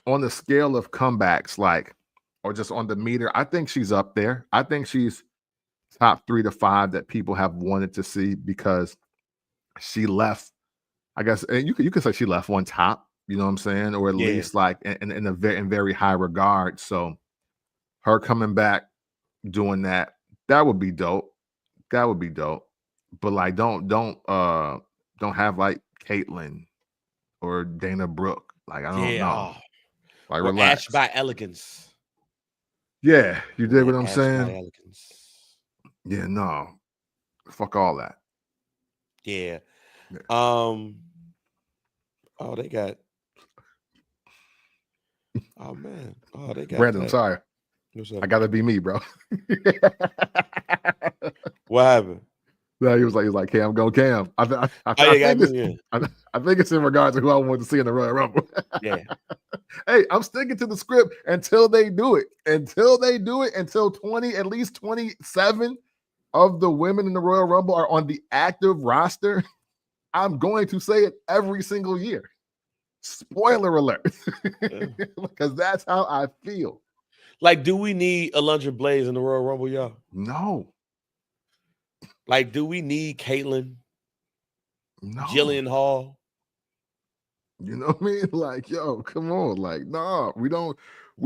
the scale of comebacks, like, or just on the meter, I think she's up there. I think she's top 3 to 5 that people have wanted to see because she left, I guess, and you could say she left one top, you know what I'm saying? Or at least like in very high regard. So her coming back doing that would be dope. That would be dope. But like don't have like Caitlyn or Dana Brooke. Like, I don't know. Like, or relax. Ash by Elegance. Yeah, you dig what I'm Ash saying? by Elegance. Yeah, no. Fuck all that. Yeah. Oh, they got. Oh man. Oh, they got. Brandon, I'm sorry. I gotta be me, bro. What happened? No, he was like, Cam, go Cam. I think it's in regards to who I want to see in the Royal Rumble. Yeah. Hey, I'm sticking to the script until they do it. Until at least 27 of the women in the Royal Rumble are on the active roster. I'm going to say it every single year. Spoiler alert. Because that's how I feel. Like, do we need Alundra Blaze in the Royal Rumble, y'all? No. Like, do we need Caitlyn? No. Jillian Hall? You know what I mean? Like, yo, come on. Like, no, we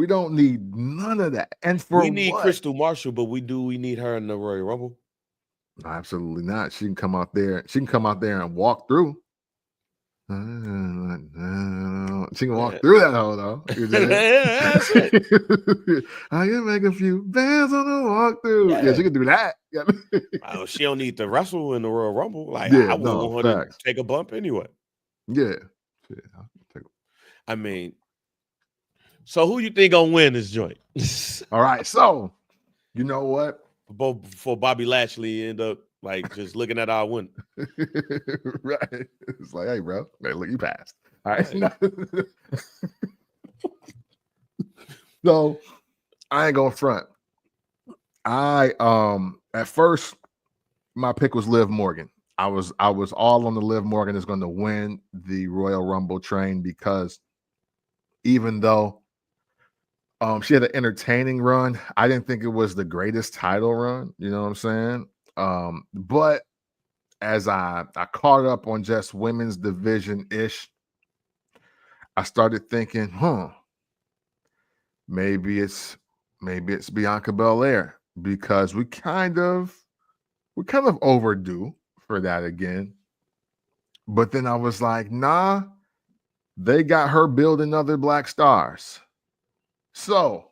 don't need none of that. And we need Crystal Marshall, but we need her in the Royal Rumble. No, absolutely not. She can come out there. She can come out there and walk through. She can walk through that hole, though. I can make a few bands on the walkthrough. Yeah, she can do that. She don't need to wrestle in the Royal Rumble. Like, I wouldn't want her to take a bump anyway. Yeah. I mean, so who you think gonna win this joint? All right, so you know what? Before Bobby Lashley end up like just looking at our window. Right. It's like, hey, bro, man, look, you passed. All right. So I ain't gonna front. At first, my pick was Liv Morgan. I was all on the Liv Morgan is going to win the Royal Rumble train because even though she had an entertaining run, I didn't think it was the greatest title run. You know what I'm saying? But as I caught up on just women's division-ish, I started thinking, maybe it's Bianca Belair because we kind of overdue for that again. But then I was like, nah, they got her building other black stars. So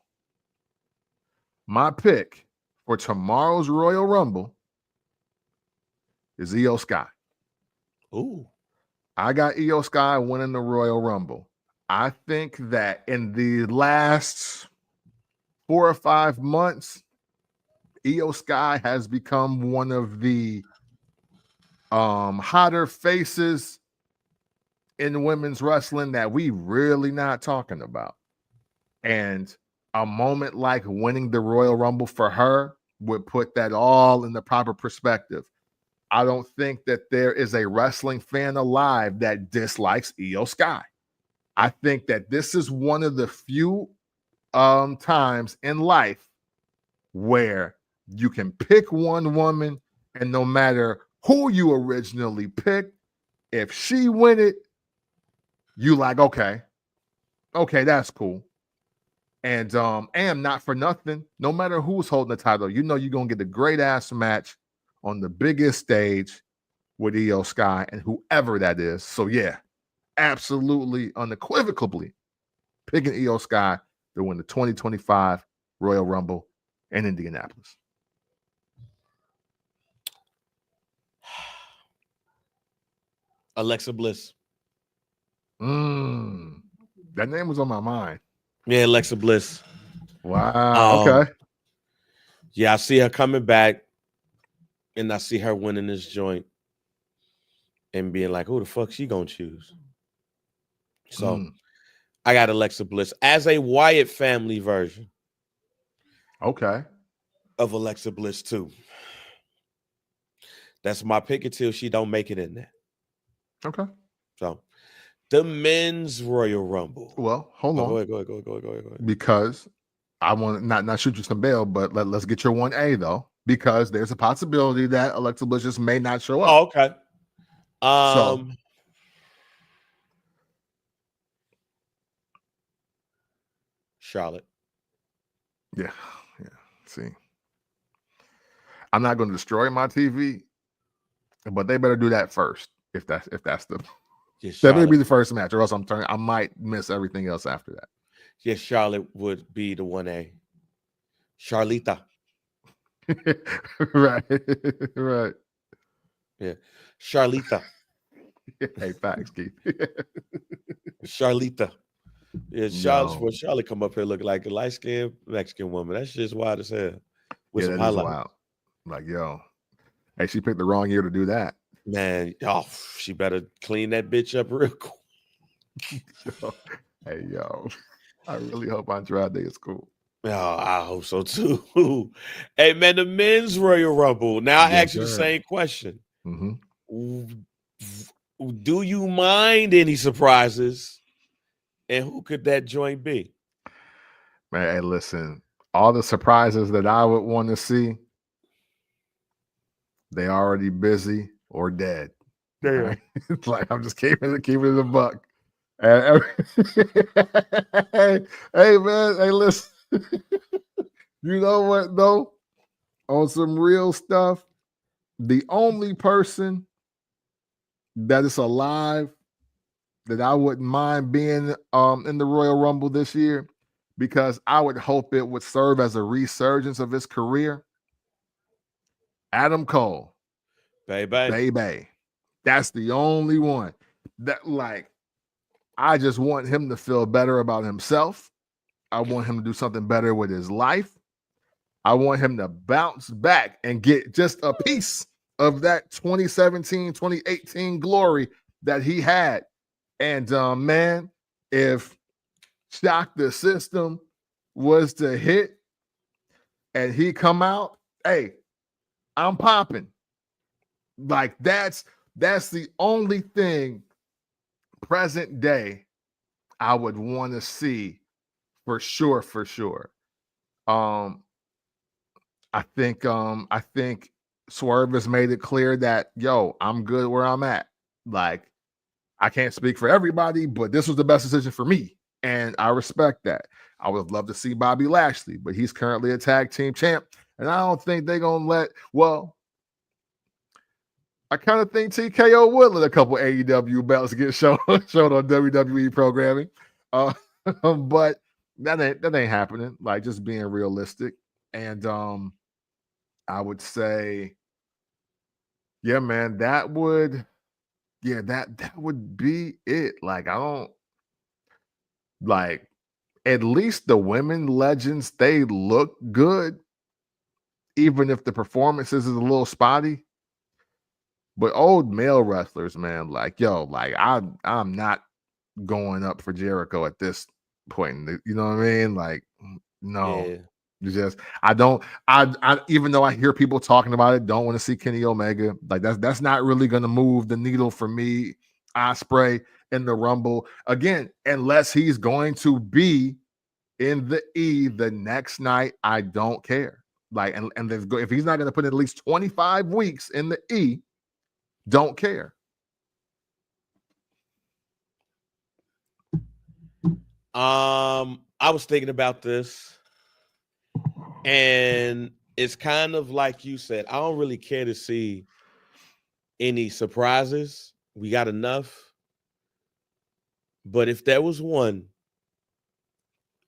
my pick for tomorrow's Royal Rumble is Io Sky. Ooh. I got Io Sky winning the Royal Rumble. I think that in the last 4 or 5 months, Io Sky has become one of the hotter faces in women's wrestling that we really not talking about. And a moment like winning the Royal Rumble for her would put that all in the proper perspective. I don't think that there is a wrestling fan alive that dislikes Io Sky. I think that this is one of the few times in life where you can pick one woman, and no matter who you originally picked, if she win it, you like, okay, that's cool. And not for nothing, no matter who's holding the title, you know you're gonna get a great ass match on the biggest stage with Io Sky and whoever that is. So yeah, absolutely unequivocally picking Io Sky to win the 2025 Royal Rumble in Indianapolis. Alexa Bliss. That name was on my mind. Yeah, Alexa Bliss. Wow. Okay. Yeah, I see her coming back, and I see her winning this joint and being like, who the fuck she gonna choose? So I got Alexa Bliss as a Wyatt family version. Okay. Of Alexa Bliss too. That's my pick until she don't make it in there. Okay. So the men's Royal Rumble. Well, hold on. Go ahead. Because I want to not shoot you some bail, but let's get your 1A though, because there's a possibility that Alexa Bliss just may not show up. Oh, okay. So Charlotte. Yeah. See, I'm not going to destroy my TV, but they better do that first. If that's the that better be the first match, or else I might miss everything else after that. Yes, Charlotte would be the 1A. Charlita. Right. Yeah. Charlita. Hey, facts, Keith. Charlita. Yeah, Charlotte come up here looking like a light-skinned Mexican woman. That's just wild as hell. With some highlights. Wild. Like, yo. Hey, she picked the wrong year to do that. Man, she better clean that bitch up real quick. Hey, yo. I really hope Andrade is cool. Oh, I hope so too. Hey, man, the men's Royal Rumble. Now I ask you the same question. Do you mind any surprises? And who could that joint be? Man, hey, listen. All the surprises that I would want to see, they already busy or dead. Yeah. Right? It's like I'm just keeping it a buck. Hey, man. Hey, listen. You know what, though? On some real stuff, the only person that is alive that I wouldn't mind being in the Royal Rumble this year, because I would hope it would serve as a resurgence of his career. Adam Cole. Baby. That's the only one that, like, I just want him to feel better about himself. I want him to do something better with his life. I want him to bounce back and get just a piece of that 2017, 2018 glory that he had. And man, if Shock the System was to hit and he come out, hey, I'm popping. Like that's the only thing present day I would want to see for sure. I think Swerve has made it clear that, yo, I'm good where I'm at. Like, I can't speak for everybody, but this was the best decision for me. And I respect that. I would love to see Bobby Lashley, but he's currently a tag team champ. And I don't think they're going to I kind of think TKO would let a couple AEW belts get shown on WWE programming. But that ain't happening. Like, just being realistic. And I would say, yeah, man, that would be it. Like, I don't like, at least the women legends, they look good, even if the performances is a little spotty. But old male wrestlers, man, like, yo, like, I'm not going up for Jericho at this point. You know what I mean? Like, no. Yeah. Just I even though I hear people talking about it, don't want to see Kenny Omega. Like, that's not really gonna move the needle for me. Ospreay in the Rumble again, unless he's going to be in the E the next night. I don't care. Like, and if he's not gonna put at least 25 weeks in the E, don't care. I was thinking about this, and it's kind of like you said, I don't really care to see any surprises. We got enough. But if there was one,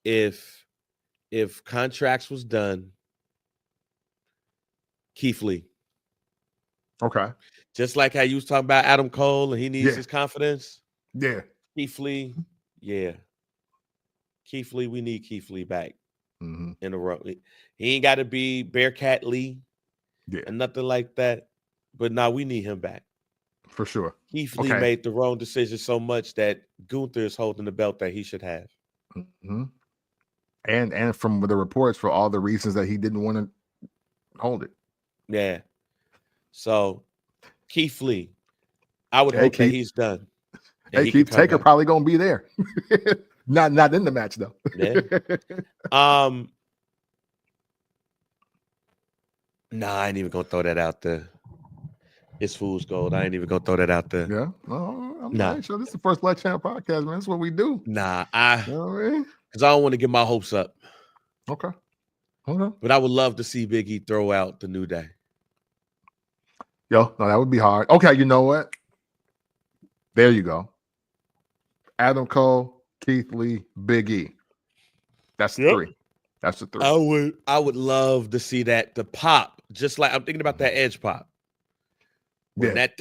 if contracts was done, Keith Lee. Okay. Just like how you was talking about Adam Cole and he needs his confidence. Yeah. Keith Lee, yeah. Keith Lee, we need Keith Lee back in a row. He ain't got to be Bearcat Lee and nothing like that. But now we need him back. For sure. Keith Lee made the wrong decision so much that Gunther is holding the belt that he should have. Mm-hmm. And from the reports, for all the reasons that he didn't want to hold it. Yeah. So Keith Lee, I would hope that he's done. Hey, Keith Taker probably gonna be there. not in the match though. Yeah. Nah, I ain't even gonna throw that out there. It's fool's gold. I ain't even gonna throw that out there. Yeah. No, I'm not sure. This is the First Blood Champ podcast, man. That's what we do. Nah, you know what I mean? Because I don't want to get my hopes up. Okay. But I would love to see Big E throw out the New Day. No, that would be hard. Okay, you know what? There you go. Adam Cole, Keith Lee, Big E. That's the three. That's the three. I would love to see that, the pop, just like I'm thinking about that Edge pop. When that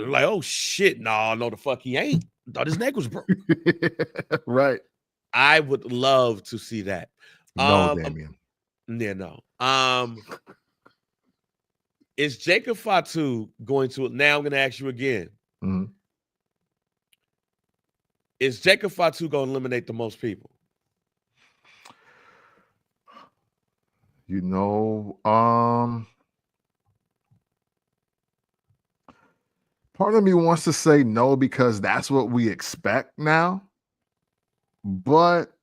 like, oh shit, no, the fuck he ain't. Thought his neck was broke. Right. I would love to see that. No, Damien. Yeah, no. Is Jacob Fatu going to? Now I'm going to ask you again. Mm-hmm. Is Jacob Fatu going to eliminate the most people? You know, part of me wants to say no because that's what we expect now. But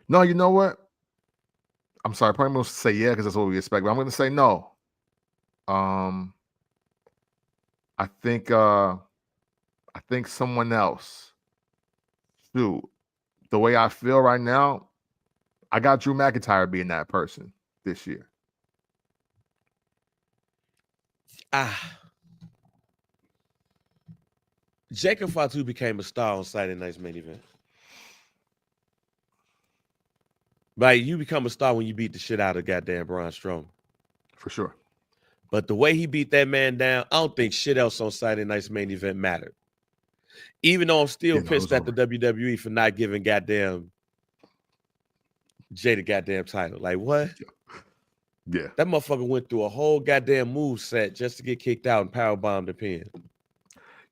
no, you know what? I'm sorry, probably going to say yeah because that's what we expect, but I'm going to say no. I think someone else. Shoot, the way I feel right now, I got Drew McIntyre being that person this year. Jacob Fatu became a star on Saturday Night's Main Event. Like, you become a star when you beat the shit out of goddamn Braun Strowman. For sure. But the way he beat that man down, I don't think shit else on Saturday Night's Main Event mattered. Even though I'm still pissed at the WWE for not giving goddamn Jay the goddamn title. Like, what? Yeah. That motherfucker went through a whole goddamn move set just to get kicked out and powerbombed the pin.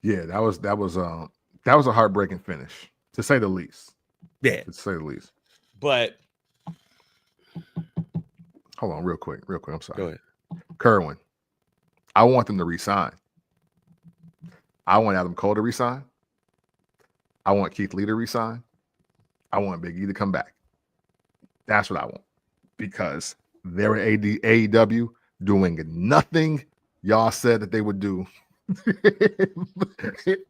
Yeah, that was a heartbreaking finish, to say the least. Yeah. To say the least. But hold on, real quick. I'm sorry. Go ahead. Kerwin. I want them to resign. I want Adam Cole to resign. I want Keith Lee to resign. I want Big E to come back. That's what I want. Because they're at AEW doing nothing y'all said that they would do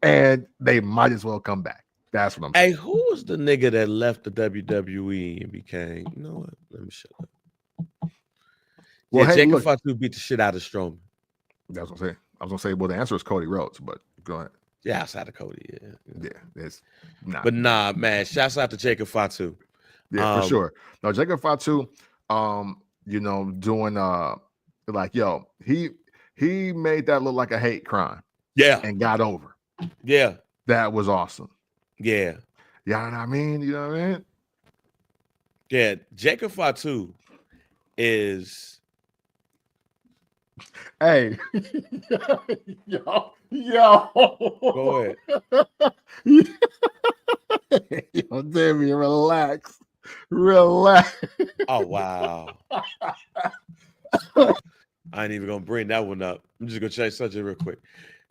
And they might as well come back. That's what I'm saying. Hey, who was the nigga that left the WWE and became? You know what? Let me shut up. Well, Yeah, hey, Jacob look, Fatu beat the shit out of Strowman. that's what I'm saying. I was gonna say, well, the answer is Cody Rhodes, but go ahead. Yeah, outside of Cody. Yeah. Yeah, it's not. But nah, man. Shouts out to Jacob Fatu. Yeah, for sure. No, Jacob Fatu, doing like, yo, he made that look like a hate crime. Yeah. And got over. Yeah. That was awesome. Yeah. You know what I mean? You know what I mean? Yeah. Jacob Fatu is. Hey. Yo. Go ahead. Yo, Damien, relax. Relax. Oh, wow. I ain't even gonna bring that one up. I'm just gonna change subject real quick.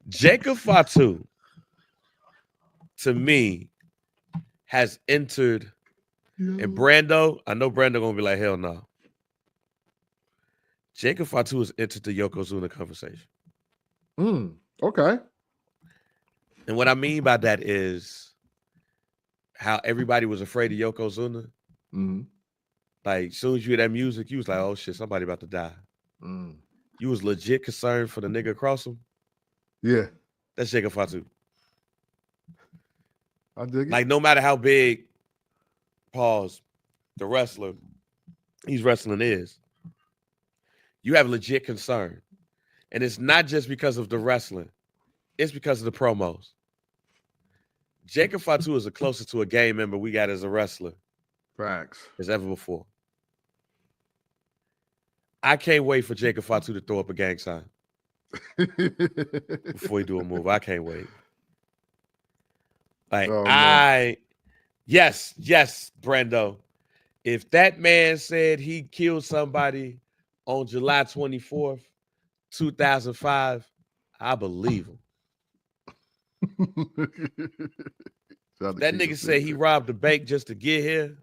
Jacob Fatu, to me, has entered, and Brando, I know Brando gonna be like, hell no. Jacob Fatu has entered the Yokozuna conversation. Okay. And what I mean by that is how everybody was afraid of Yokozuna. Mm-hmm. Like, as soon as you hear that music, you was like, oh shit, somebody about to die. You was legit concerned for the nigga across him. Yeah. That's Jacob Fatu. I dig it. Like, no matter how big, pause, the wrestler he's wrestling is, you have legit concern. And it's not just because of the wrestling. It's because of the promos. Jacob Fatu is the closest to a game member we got as a wrestler. Facts. As ever before. I can't wait for Jacob Fatu to throw up a gang sign before he do a move. I can't wait. Like, yes, Brando. If that man said he killed somebody on July 24th, 2005, I believe him. That nigga said he robbed the bank just to get here.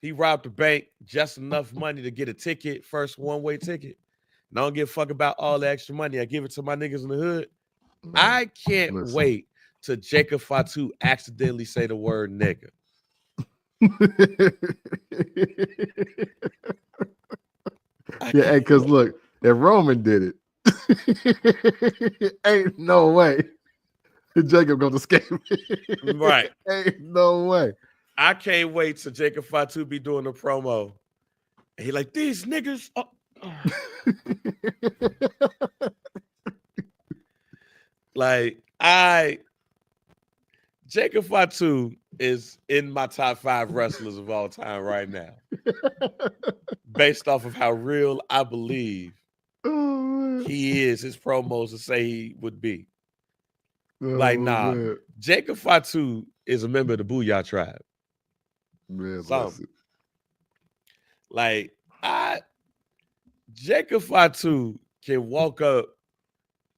He robbed the bank just enough money to get a ticket, first one-way ticket. And I don't give a fuck about all the extra money. I give it to my niggas in the hood. Man, I can't wait till Jacob Fatu accidentally say the word nigga. Yeah, because look, if Roman did it, ain't no way Jacob gonna escape. Right. Ain't no way. I can't wait till Jacob Fatu be doing a promo. And he like, these niggas. Jacob Fatu is in my top 5 wrestlers of all time right now. Based off of how real I believe he is, his promos to say he would be. Jacob Fatu is a member of the Booyah tribe. Man, Jacob Fatu can walk up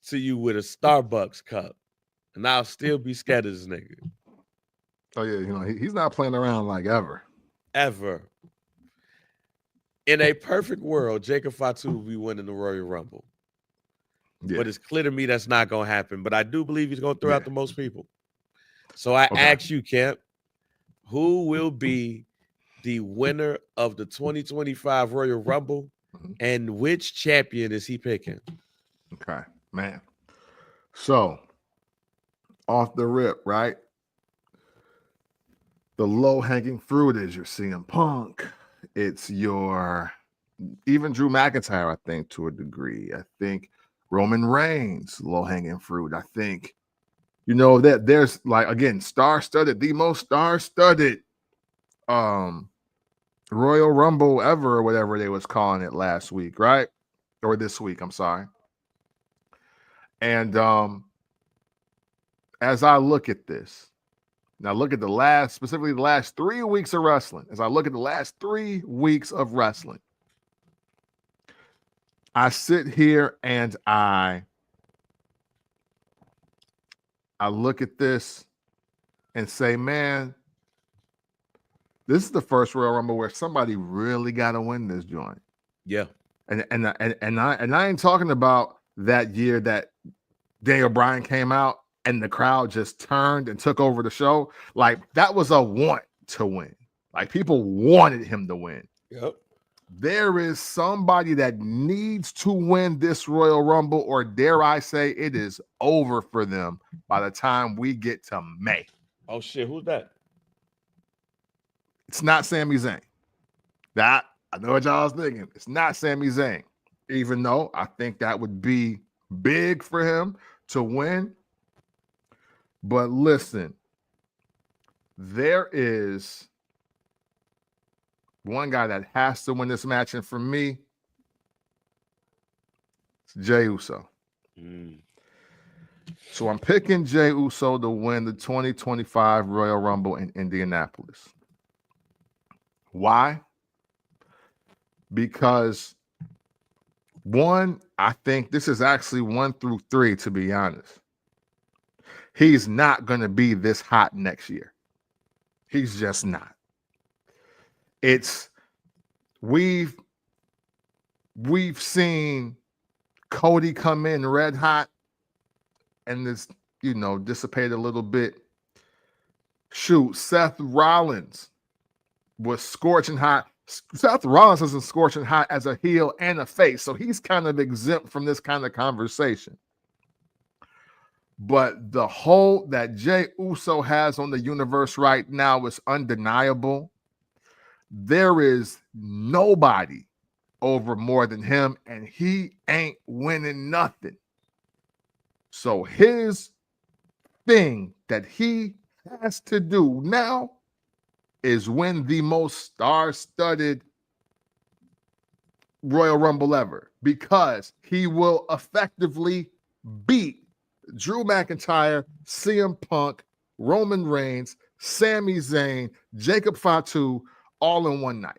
to you with a Starbucks cup, and I'll still be scared of this nigga. Oh yeah, he's not playing around like ever. Ever. In a perfect world, Jacob Fatu will be winning the Royal Rumble. Yeah. But it's clear to me that's not going to happen. But I do believe he's going to throw out the most people. So I ask you, Kemp, who will be the winner of the 2025 Royal Rumble, and which champion is he picking? Okay, man. So, off the rip, right? The low-hanging fruit is your CM Punk. It's your even Drew McIntyre, I think, to a degree. I think Roman Reigns, low-hanging fruit. I think, that there's like, again, star-studded, the most star-studded Royal Rumble ever, or whatever they was calling it last week, right? Or this week, I'm sorry. And as I look at this, now look at specifically the last 3 weeks of wrestling. As I look at the last 3 weeks of wrestling, I sit here and I look at this and say, man, this is the first Royal Rumble where somebody really got to win this joint. Yeah. And I ain't talking about that year that Daniel Bryan came out and the crowd just turned and took over the show. Like, that was a want to win. Like, people wanted him to win. Yep. There is somebody that needs to win this Royal Rumble, or dare I say, it is over for them by the time we get to May. Oh shit, who's that? It's not Sami Zayn. That, I know what y'all was thinking. It's not Sami Zayn, even though I think that would be big for him to win. But listen, there is one guy that has to win this match, and for me, it's Jey Uso. So I'm picking Jey Uso to win the 2025 Royal Rumble in Indianapolis. Why? Because one, I think this is actually 1 through 3, to be honest. He's not going to be this hot next year. He's just not. We've seen Cody come in red hot and this, dissipate a little bit. Shoot, Seth Rollins was scorching hot. Seth Rollins isn't scorching hot as a heel and a face, so he's kind of exempt from this kind of conversation. But the hold that Jey Uso has on the universe right now is undeniable. There is nobody over more than him, and he ain't winning nothing. So his thing that he has to do now is win the most star-studded Royal Rumble ever, because he will effectively beat Drew McIntyre, CM Punk, Roman Reigns, Sami Zayn, Jacob Fatu, all in one night.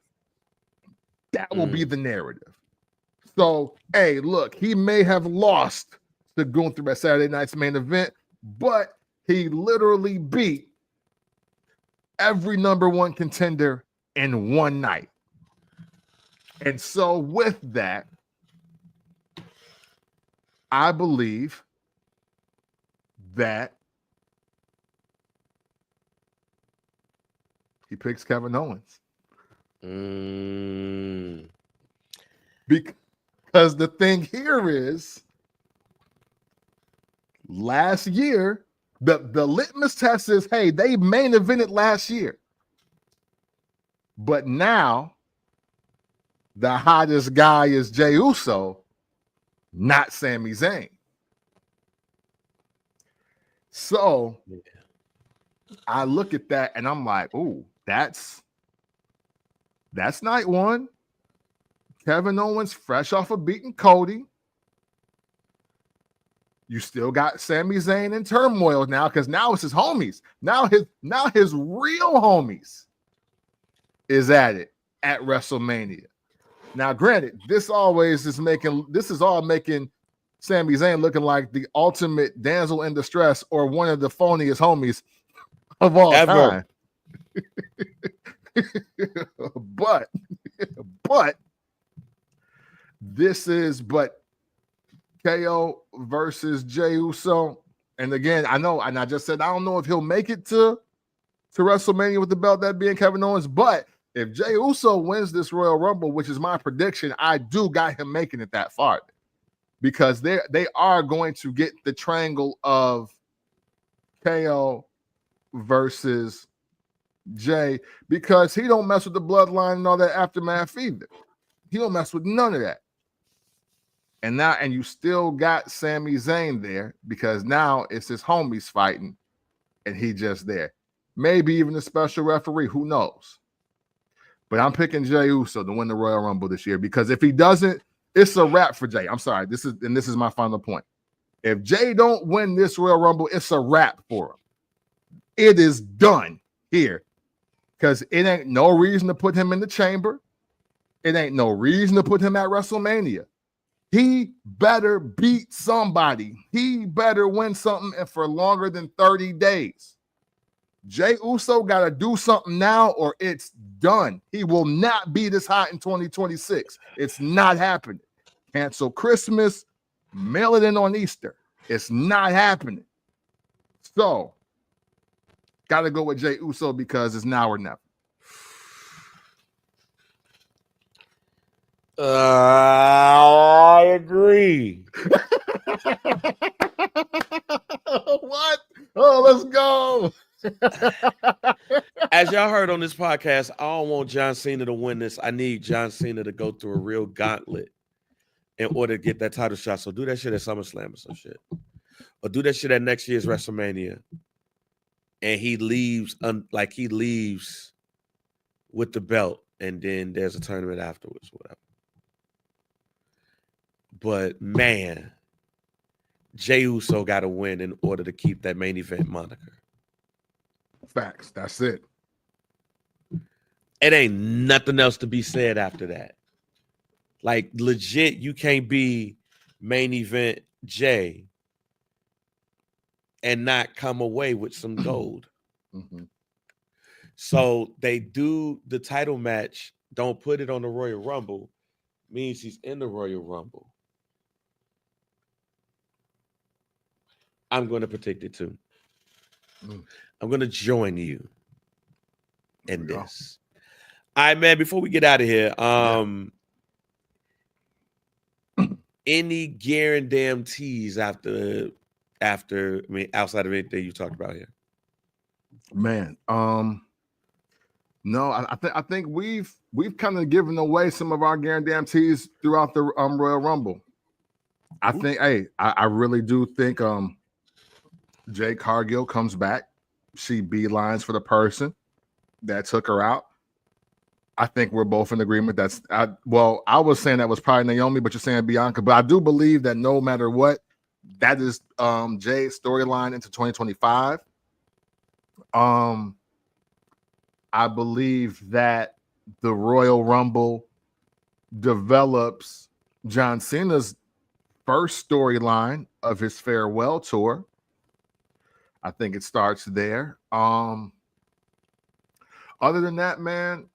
That will be the narrative. So, hey, look, he may have lost to Gunther at Saturday night's main event, but he literally beat every number one contender in one night. And so with that, I believe that he picks Kevin Owens. Because the thing here is, last year, the litmus test is, hey, they main evented last year. But now, the hottest guy is Jey Uso, not Sami Zayn. So, I look at that and I'm like, ooh, that's night one. Kevin Owens fresh off of beating Cody. You still got Sami Zayn in turmoil now, because now it's his homies. Now his real homies is at it at WrestleMania. Now, granted, this is all making Sami Zayn looking like the ultimate damsel in distress, or one of the phoniest homies of all time. But KO versus Jey Uso. And again, I know, and I just said, I don't know if he'll make it to WrestleMania with the belt, that being Kevin Owens. But if Jey Uso wins this Royal Rumble, which is my prediction, I do got him making it that far, because they are going to get the triangle of KO versus Jey, because he don't mess with the bloodline and all that aftermath either. He don't mess with none of that. And you still got Sami Zayn there, because now it's his homies fighting and he just there. Maybe even a special referee, who knows? But I'm picking Jey Uso to win the Royal Rumble this year, because if he doesn't, it's a wrap for Jey. I'm sorry. This is my final point. If Jey don't win this Royal Rumble, it's a wrap for him. It is done here, because it ain't no reason to put him in the chamber. It ain't no reason to put him at WrestleMania. He better beat somebody. He better win something, and for longer than 30 days. Jey Uso got to do something now, or it's done. He will not be this hot in 2026. It's not happening. Cancel Christmas, mail it in on Easter. It's not happening. So, got to go with Jey Uso because it's now or never. I agree. What? Oh, let's go. As y'all heard on this podcast, I don't want John Cena to win this. I need John Cena to go through a real gauntlet in order to get that title shot. So do that shit at SummerSlam or some shit. Or do that shit at next year's WrestleMania. And he leaves with the belt. And then there's a tournament afterwards, whatever. But man, Jey Uso got to win in order to keep that main event moniker. Facts. That's it. It ain't nothing else to be said after that. Like, legit, you can't be main event Jay and not come away with some gold. Mm-hmm. So they do the title match, don't put it on the Royal Rumble, means he's in the Royal Rumble. I'm going to predict it too. I'm going to join you in this. All right, man, before we get out of here, any guarantees outside of anything you talked about here? Man, no, I think we've kind of given away some of our guarantees throughout the Royal Rumble. I think, I really do think Jade Cargill comes back. She beelines for the person that took her out. I think we're both in agreement. I was saying that was probably Naomi, but you're saying Bianca. But I do believe that no matter what, that is Jade's storyline into 2025. I believe that the Royal Rumble develops John Cena's first storyline of his farewell tour. I think it starts there. Other than that, man,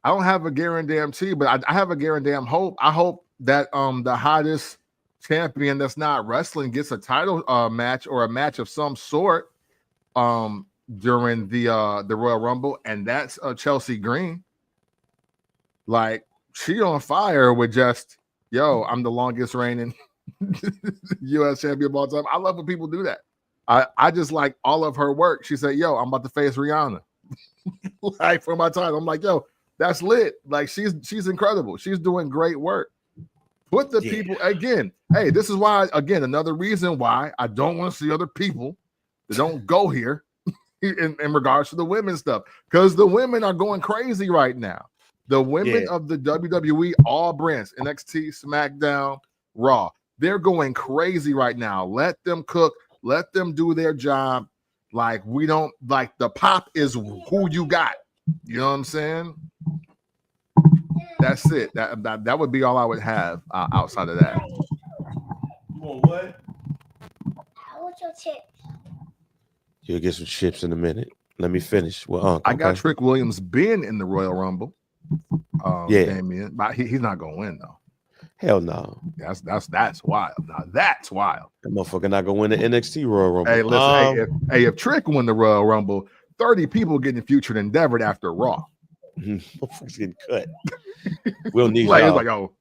I don't have a guarantee, but I have a guarantee hope. I hope that the hottest champion that's not wrestling gets a title match or a match of some sort during the Royal Rumble, and that's Chelsea Green. Like, she on fire with just, I'm the longest reigning U.S. champion of all time. I love when people do that. I just like all of her work. She said, I'm about to face Rihanna. Like, for my title. I'm like, that's lit. Like, she's incredible. She's doing great work. Put the people again. Hey, this is why, again, another reason why I don't want to see other people that don't go here in regards to the women's stuff. Because the women are going crazy right now. The women of the WWE, all brands, NXT, SmackDown, Raw, they're going crazy right now. Let them cook. Let them do their job. Like, we don't, like, the pop is who you got. You know what I'm saying? That's it. That would be all I would have outside of that. You want what? I want your chips. You'll get some chips in a minute. Let me finish. Well, I got Trick Williams being in the Royal Rumble. Damien, but he's not gonna win though. Hell no. That's wild. Now that's wild. That motherfucker not gonna win the NXT Royal Rumble. Hey, listen. If Trick won the Royal Rumble, 30 people getting featured endeavored after Raw. Motherfucker's getting cut. We'll need like, y'all.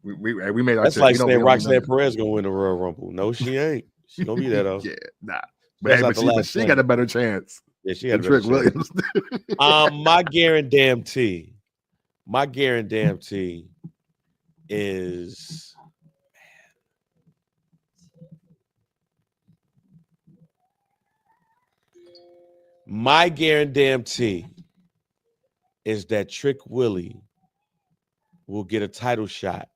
It's like, we made our. That's like saying Roxanne Perez gonna win the Royal Rumble. No, she ain't. She gonna be there though. Yeah, nah. But she got a better chance. Yeah, she got a Trick Williams. My guarantee is that Trick Willie will get a title shot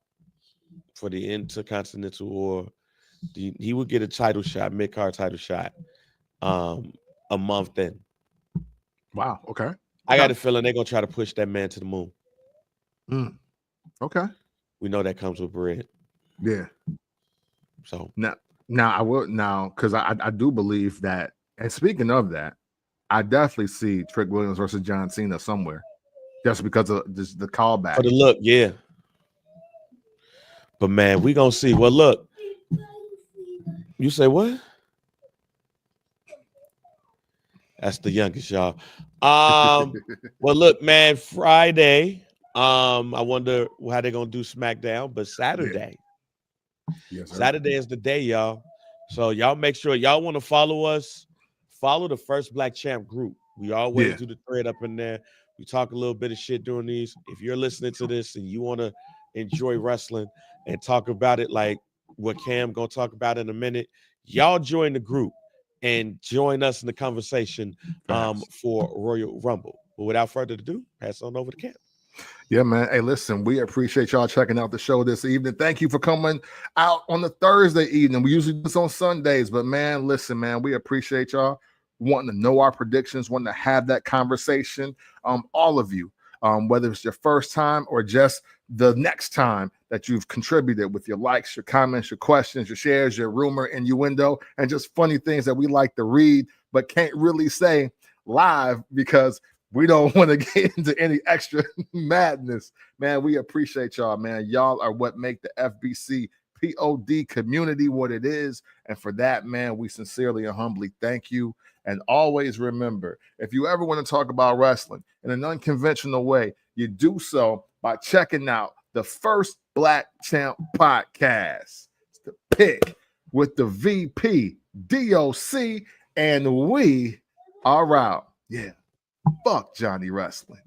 for the Intercontinental, or he will get a title shot, mid-card title shot, a month in. Wow. Okay. I got a feeling they're gonna try to push that man to the moon. Okay. We know that comes with bread. Yeah. So now I will because I do believe that. And speaking of that, I definitely see Trick Williams versus John Cena somewhere, just because of just the callback for the look. Yeah. But man, we gonna see. Well, look, You say what? That's the youngest, y'all. Well, look, man, Friday. I wonder how they're gonna do SmackDown, but Saturday. Yes, sir. Saturday is the day, y'all. So y'all make sure y'all want to follow us. Follow the First Black Champ group. We always do the thread up in there. We talk a little bit of shit during these. If you're listening to this and you want to enjoy wrestling and talk about it like what Cam gonna talk about in a minute, y'all join the group and join us in the conversation for Royal Rumble. But without further ado, pass on over to Cam. Yeah, man. Hey, listen, we appreciate y'all checking out the show this evening. Thank you for coming out on the Thursday evening. We usually do this on Sundays, but man, listen, man, we appreciate y'all wanting to know our predictions, wanting to have that conversation. All of you, whether it's your first time or just the next time that you've contributed with your likes, your comments, your questions, your shares, your rumor, innuendo, and just funny things that we like to read but can't really say live because we don't want to get into any extra madness. Man, we appreciate y'all, man. Y'all are what make the FBC POD community what it is. And for that, man, we sincerely and humbly thank you. And always remember, if you ever want to talk about wrestling in an unconventional way, you do so by checking out the First Black Champ podcast. It's the pick with the VP, DOC, and we are out. Yeah. Fuck Johnny Wrestling.